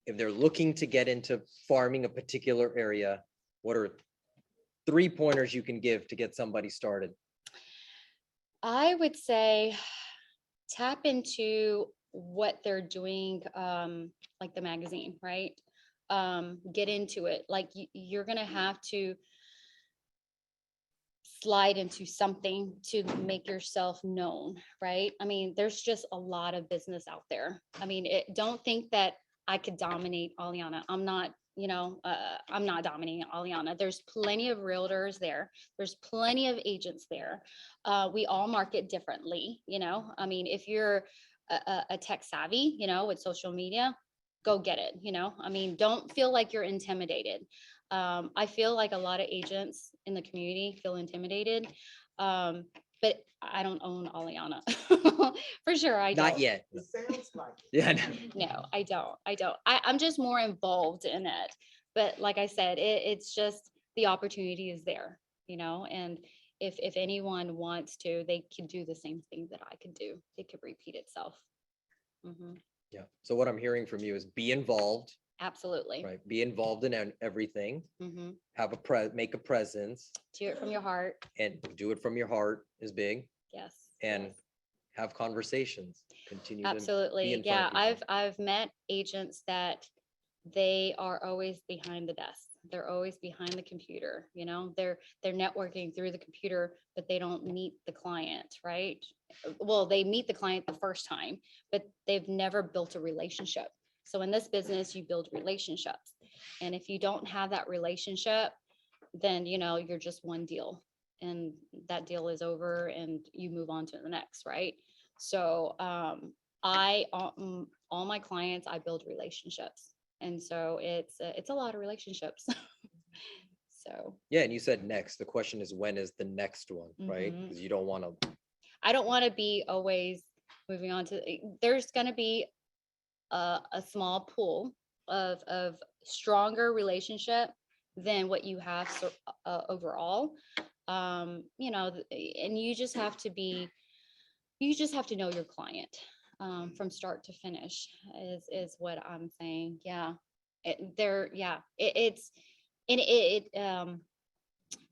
Speaker 1: if they're looking to get into farming a particular area, what are 3 pointers you can give to get somebody started?
Speaker 16: I would say tap into what they're doing, like the magazine, right? Get into it. Like you're going to have to slide into something to make yourself known, right? I mean, there's just a lot of business out there. I mean, don't think that I could dominate Aliana. I'm not dominating Aliana. There's plenty of realtors there. There's plenty of agents there. We all market differently, I mean, if you're a tech savvy, with social media, go get it, I mean, don't feel like you're intimidated. I feel like a lot of agents in the community feel intimidated, but I don't own Aliana. For sure, I don't.
Speaker 1: Not yet.
Speaker 6: It sounds like it.
Speaker 1: Yeah.
Speaker 16: No, I don't. I'm just more involved in it. But like I said, it's just the opportunity is there, and if anyone wants to, they can do the same thing that I could do. It could repeat itself. Mhm.
Speaker 1: Yeah. So what I'm hearing from you is be involved,
Speaker 16: Absolutely.
Speaker 1: right? Be involved in everything.
Speaker 16: Mhm.
Speaker 1: Have make a presence
Speaker 16: Do it from your heart.
Speaker 1: and do it from your heart is big,
Speaker 16: Yes.
Speaker 1: and have conversations. Continue to be
Speaker 16: Absolutely.
Speaker 1: in front
Speaker 16: Yeah,
Speaker 1: of people.
Speaker 16: I've met agents that they are always behind the desk. They're always behind the computer, you know, they're networking through the computer, but they don't meet the client, right? Well, they meet the client the first time, but they've never built a relationship. So in this business, you build relationships. And if you don't have that relationship, then, you know, you're just one deal and that deal is over and you move on to the next, right? So all my clients, I build relationships. And so it's a lot of relationships. So.
Speaker 1: Yeah, and you said next. The question is, when is the next one, right?
Speaker 16: Mhm.
Speaker 1: Because you don't want to.
Speaker 16: I don't want to be always moving on to, there's going to be a small pool of stronger relationship than what you have overall. You know, and you just have to know your client from start to finish is what I'm saying. Yeah.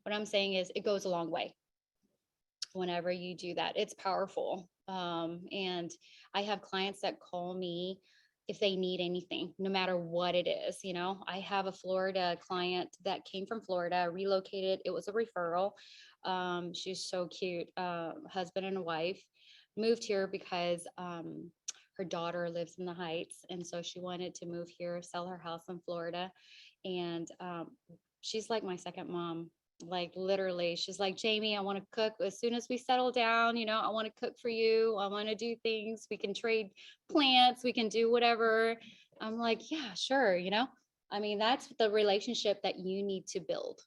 Speaker 16: What I'm saying is it goes a long way whenever you do that. It's powerful. And I have clients that call me if they need anything, no matter what it is. You know, I have a Florida client that came from Florida, relocated. It was a referral. She's so cute. Husband and wife moved here because her daughter lives in the Heights. And so she wanted to move here, sell her house in Florida. And she's like my second mom. Like literally, she's like, Jamie, I want to cook as soon as we settle down. You know, I want to cook for you. I want to do things. We can trade plants. We can do whatever. I'm like, yeah, sure. You know, I mean, that's the relationship that you need to build.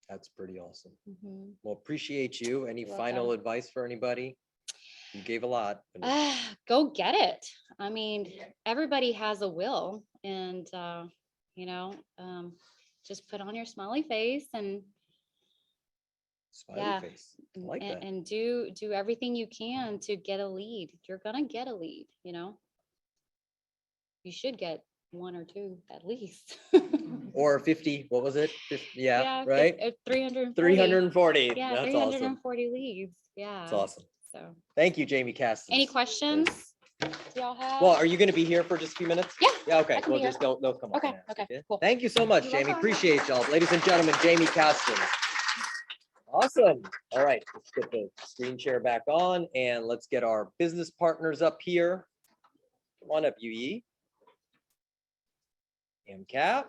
Speaker 1: That's pretty awesome.
Speaker 16: Mhm.
Speaker 1: Well, appreciate you. Any
Speaker 16: You're
Speaker 1: final
Speaker 16: welcome.
Speaker 1: advice for anybody? You gave a lot.
Speaker 16: Go get it. I mean, everybody has a will, and you know, just put on your smiley face and
Speaker 1: Smiley face. I like that.
Speaker 16: and do everything you can to get a lead. You're gonna get a lead, you know. You should get one or two at least.
Speaker 1: Or 50, what was it? 50, yeah,
Speaker 16: Yeah,
Speaker 1: right?
Speaker 16: 340.
Speaker 1: 340.
Speaker 16: Yeah,
Speaker 1: That's awesome.
Speaker 16: 340 leads. Yeah.
Speaker 1: That's awesome.
Speaker 16: So,
Speaker 1: Thank you, Jamie Caston.
Speaker 16: any questions? Do y'all have?
Speaker 1: Well, are you going to be here for just a few minutes?
Speaker 16: Yeah.
Speaker 1: Yeah, okay.
Speaker 16: I can
Speaker 1: Well,
Speaker 16: be here.
Speaker 1: just they'll come up.
Speaker 16: Okay,
Speaker 1: and ask,
Speaker 16: okay, cool.
Speaker 1: Thank you so much,
Speaker 16: You're
Speaker 1: Jamie.
Speaker 16: welcome.
Speaker 1: Appreciate y'all. Ladies and gentlemen, Jamie Caston. Awesome. All right, let's get the screen share back on and let's get our business partners up here. Come on up, UE. AMCAP.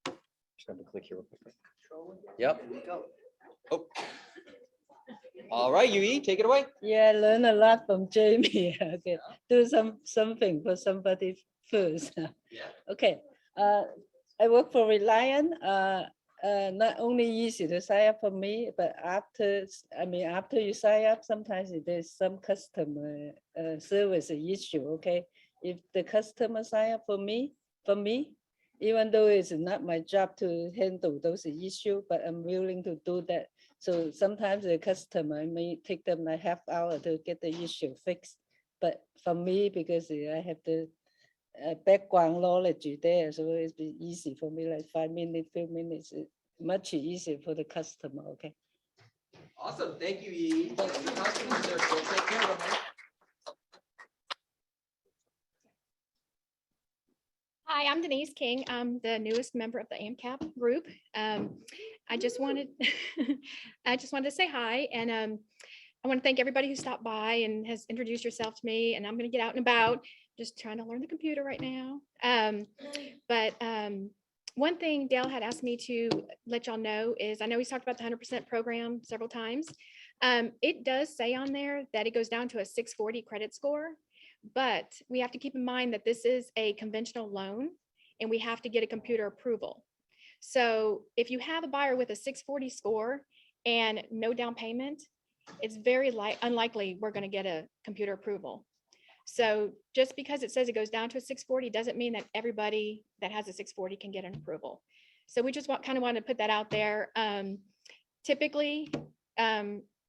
Speaker 1: Just have to click here real quick. Yep. Oh. All right, UE, take it away.
Speaker 17: Yeah, I learned a lot from Jamie. Okay, do something for somebody first. Okay, I work for Reliant. Not only easy to sign up for me, but after you sign up, sometimes there's some customer service issue. Okay, if the customer sign up for me, even though it's not my job to handle those issues, but I'm willing to do that. So sometimes the customer may take them like half hour to get the issue fixed. But for me, because I have the background knowledge there, so it's be easy for me, like 5 minutes, few minutes, much easier for the customer. Okay.
Speaker 1: Awesome. Thank you, E. Your customers there, so take care of them.
Speaker 18: Hi, I'm Denise King. I'm the newest member of the AMCAP group. I just wanted to say hi, and I want to thank everybody who stopped by and has introduced yourself to me. And I'm going to get out and about, just trying to learn the computer right now. One thing Dale had asked me to let y'all know is, I know he's talked about the 100% program several times. It does say on there that it goes down to a 640 credit score. But we have to keep in mind that this is a conventional loan and we have to get a computer approval. So if you have a buyer with a 640 score and no down payment, it's very unlikely we're going to get a computer approval. So just because it says it goes down to a 640 doesn't mean that everybody that has a 640 can get an approval. So we just kind of wanted to put that out there. Typically,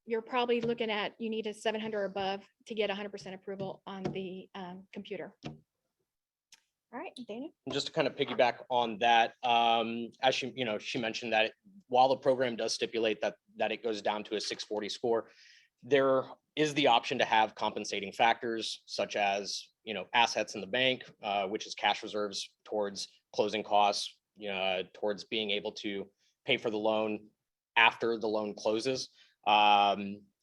Speaker 18: you're probably looking at, you need a 700 or above to get 100% approval on the computer. All right, Daniel.
Speaker 19: And just to kind of piggyback on that, as she mentioned that while the program does stipulate that it goes down to a 640 score, there is the option to have compensating factors such as, assets in the bank, which is cash reserves towards closing costs, towards being able to pay for the loan after the loan closes.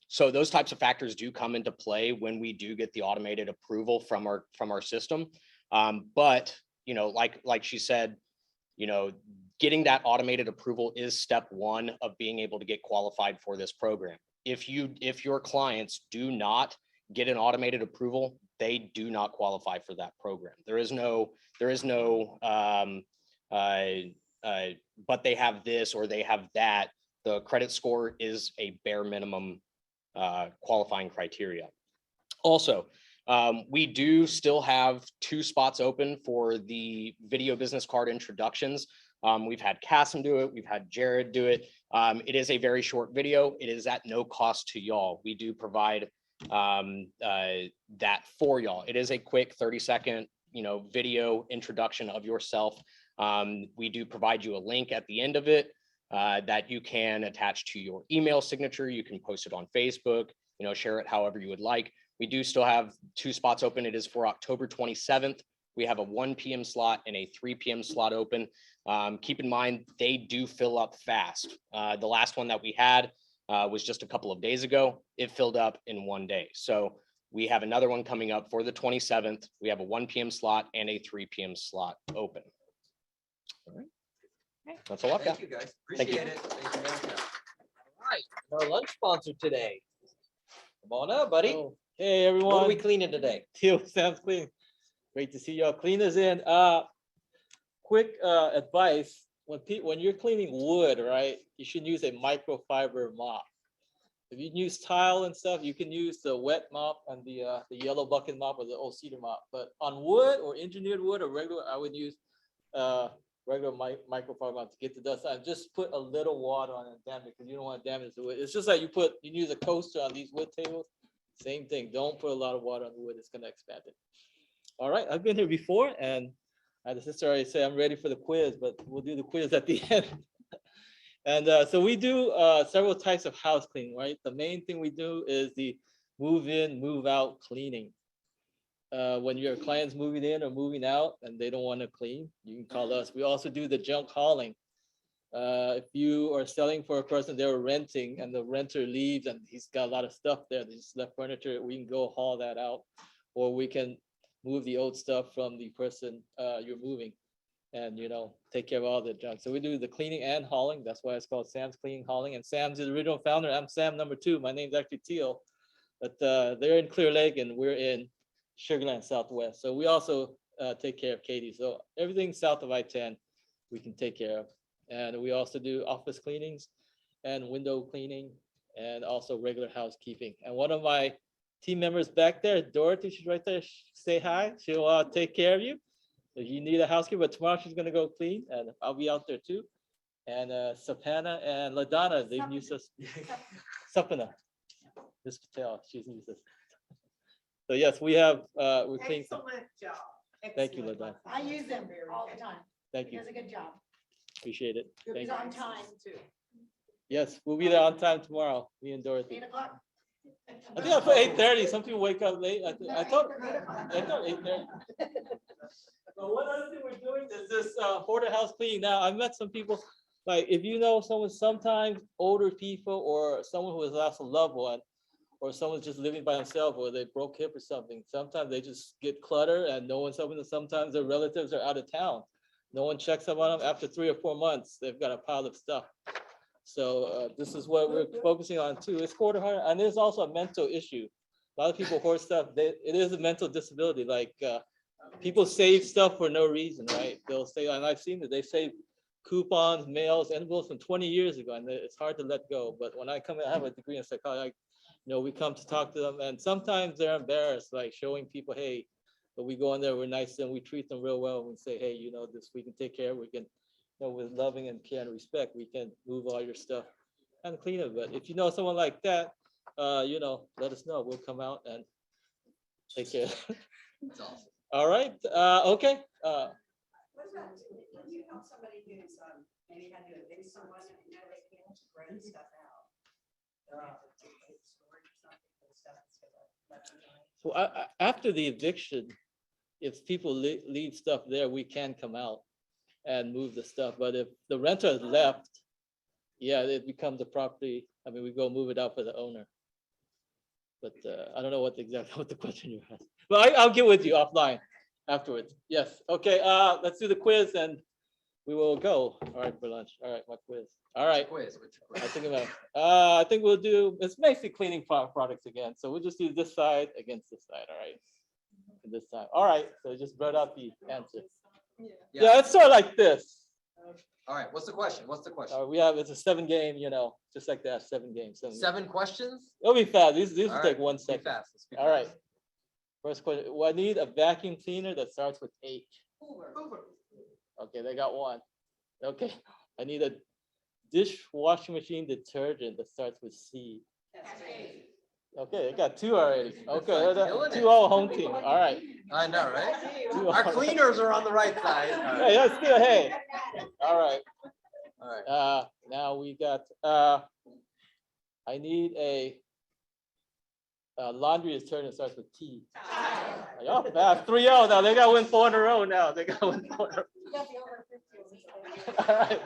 Speaker 19: So those types of factors do come into play when we do get the automated approval from our system. But like she said, getting that automated approval is step one of being able to get qualified for this program. If your clients do not get an automated approval, they do not qualify for that program. There is no, but they have this or they have that. The credit score is a bare minimum qualifying criteria. Also, we do still have 2 spots open for the video business card introductions. We've had Cassim do it. We've had Jared do it. It is a very short video. It is at no cost to y'all. We do provide that for y'all. It is a quick 30-second, video introduction of yourself. We do provide you a link at the end of it that you can attach to your email signature. You can post it on Facebook, share it however you would like. We do still have 2 spots open. It is for October 27th. We have a 1 p.m. slot and a 3 p.m. slot open. Keep in mind, they do fill up fast. The last one that we had was just a couple of days ago. It filled up in 1 day. So we have another one coming up for the 27th. We have a 1 p.m. slot and a 3 p.m. slot open. All right. That's all I've got.
Speaker 1: Thank you, guys.
Speaker 19: Thank you.
Speaker 1: Appreciate it. Thank you very much. All right, our lunch sponsor today. Come on up, buddy.
Speaker 20: Hey, everyone.
Speaker 1: What are we cleaning today?
Speaker 20: Teal Sam's Clean. Great to see y'all cleaners in. Quick advice, when you're cleaning wood, right, you should use a microfiber mop. If you use tile and stuff, you can use the wet mop and the yellow bucket mop or the old cedar mop. But on wood or engineered wood or regular, I would use regular microfiber mop to get the dust out. Just put a little water on it and damage it because you don't want to damage the wood. It's just like you use a coaster on these wood tables. Same thing. Don't put a lot of water on the wood. It's going to expand it. All right. I've been here before, and the sister already said I'm ready for the quiz, but we'll do the quiz at the end. And so we do several types of house cleaning, right? The main thing we do is the move in, move out cleaning. When your client's moving in or moving out and they don't want to clean, you can call us. We also do the junk hauling. If you are selling for a person they're renting and the renter leaves and he's got a lot of stuff there, they just left furniture, we can go haul that out, or we can move the old stuff from the person you're moving and take care of all the junk. So we do the cleaning and hauling. That's why it's called Sam's Cleaning Hauling. And Sam's the original founder. I'm Sam number 2. My name's actually Teal, but they're in Clear Lake and we're in Sugar Land Southwest. So we also take care of Katy. So everything south of I-10 we can take care of. And we also do office cleanings and window cleaning and also regular housekeeping. And one of my team members back there, Dorothy, she's right there. Say hi. She'll take care of you. If you need a housekeeper, but tomorrow she's gonna go clean, and I'll be out there too. And Sapana and LaDonna, they've used us. Sapana, Miss Patel, she's used us. So yes, we have we clean.
Speaker 21: Excellent job.
Speaker 20: Thank you, LaDonna.
Speaker 21: I use them all the time.
Speaker 20: Thank you.
Speaker 21: Does a good job.
Speaker 20: Appreciate it. Thank
Speaker 21: He's
Speaker 20: you.
Speaker 21: on time too.
Speaker 20: Yes, we'll be there on time tomorrow. Me and Dorothy.
Speaker 21: 8 o'clock.
Speaker 20: I think I put 8:30. Some people wake up late. I thought 8:30. But one other thing we're doing is this hoarder house cleaning. Now, I've met some people, like if you know someone, sometimes older people or someone who has lost a loved one, or someone's just living by themselves, or they broke hip or something. Sometimes they just get cluttered and no one's helping them. Sometimes their relatives are out of town. No one checks up on them. After 3 or 4 months, they've got a pile of stuff. So this is what we're focusing on too. It's hoarder, and there's also a mental issue. A lot of people hoard stuff. It is a mental disability. Like people save stuff for no reason, right? They'll say, and I've seen that they save coupons, mails, envelopes from 20 years ago, and it's hard to let go. But when I come in, I have a degree in psychology. We come to talk to them, and sometimes they're embarrassed, like showing people, hey, but we go in there, we're nice, and we treat them real well. And we say, hey, this we can take care of. We can, with loving and care and respect, we can move all your stuff and clean it. But if you know someone like that, let us know. We'll come out and take care.
Speaker 1: That's awesome.
Speaker 20: All right. Okay.
Speaker 21: What about when you help somebody who's maybe had to evict someone and they can't rent stuff out? They have to take storage or something for the stuff that's gonna let them know.
Speaker 20: So after the eviction, if people leave stuff there, we can come out and move the stuff. But if the renter has left, yeah, it becomes a property. I mean, we go move it out for the owner. But I don't know what the question you asked. But I'll get with you offline afterwards. Yes. Okay. Let's do the quiz and we will go. All right, for lunch. All right, my quiz. All right. I think we'll do. It's basically cleaning products again. So we'll just do this side against this side. All right. And this side. All right. So just brought out the answer. Yeah, it's sort of like this.
Speaker 1: All right, what's the question? What's the question?
Speaker 20: It's a 7-game, just like that, 7 games.
Speaker 1: 7 questions?
Speaker 20: It'll be fast. These will
Speaker 1: All
Speaker 20: take
Speaker 1: right,
Speaker 20: 1
Speaker 1: be
Speaker 20: second.
Speaker 1: fast. Let's be
Speaker 20: All right.
Speaker 1: fast.
Speaker 20: First question. Well, I need a vacuum cleaner that starts with H. Okay, they got 1. Okay. I need a dishwashing machine detergent that starts with C. Okay, they got 2 already. Okay,
Speaker 1: killing
Speaker 20: 2
Speaker 1: it.
Speaker 20: all home team. All right.
Speaker 1: I know, right?
Speaker 20: 2
Speaker 1: Our cleaners are on the right side. All right.
Speaker 20: Hey, that's good. Hey. All right.
Speaker 1: All right.
Speaker 20: Now we got, I need a laundry detergent that starts with T. Y'all fast. 3-0 now. They got to win 4 in a row now. They got to win 4 in a row. All right.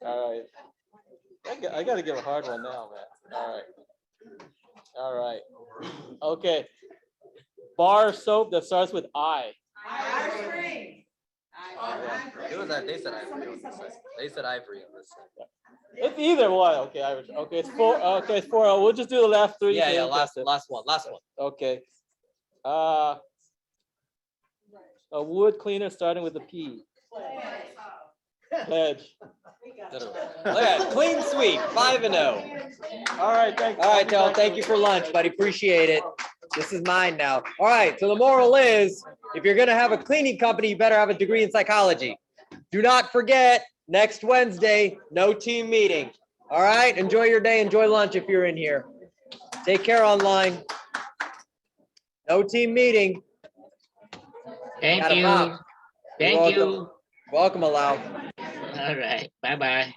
Speaker 20: All right. I got to give a hard one now, man. All right. All right. Okay. Bar soap that starts with I.
Speaker 1: It was that they said ivory on this side. They said ivory on this side.
Speaker 20: It's either one. Okay, Irish. Okay, it's 4. Okay, it's 4. We'll just do the last 3.
Speaker 1: Yeah, yeah.
Speaker 20: games.
Speaker 1: Last one.
Speaker 20: Okay. A wood cleaner starting with a P. Pledge.
Speaker 1: Yeah, clean sweep, 5-0.
Speaker 20: All right, thanks.
Speaker 1: All right, Del, thank you for lunch, buddy. Appreciate it. This is mine now. All right, so the moral is, if you're gonna have a cleaning company, you better have a degree in psychology. Do not forget, next Wednesday, no team meeting. All right, enjoy your day, enjoy lunch if you're in here. Take care online. No team meeting.
Speaker 3: Thank
Speaker 1: Got a
Speaker 3: you.
Speaker 1: pop. You're
Speaker 3: Thank
Speaker 1: welcome.
Speaker 3: you.
Speaker 1: Welcome, Allow.
Speaker 3: All right. Bye-bye.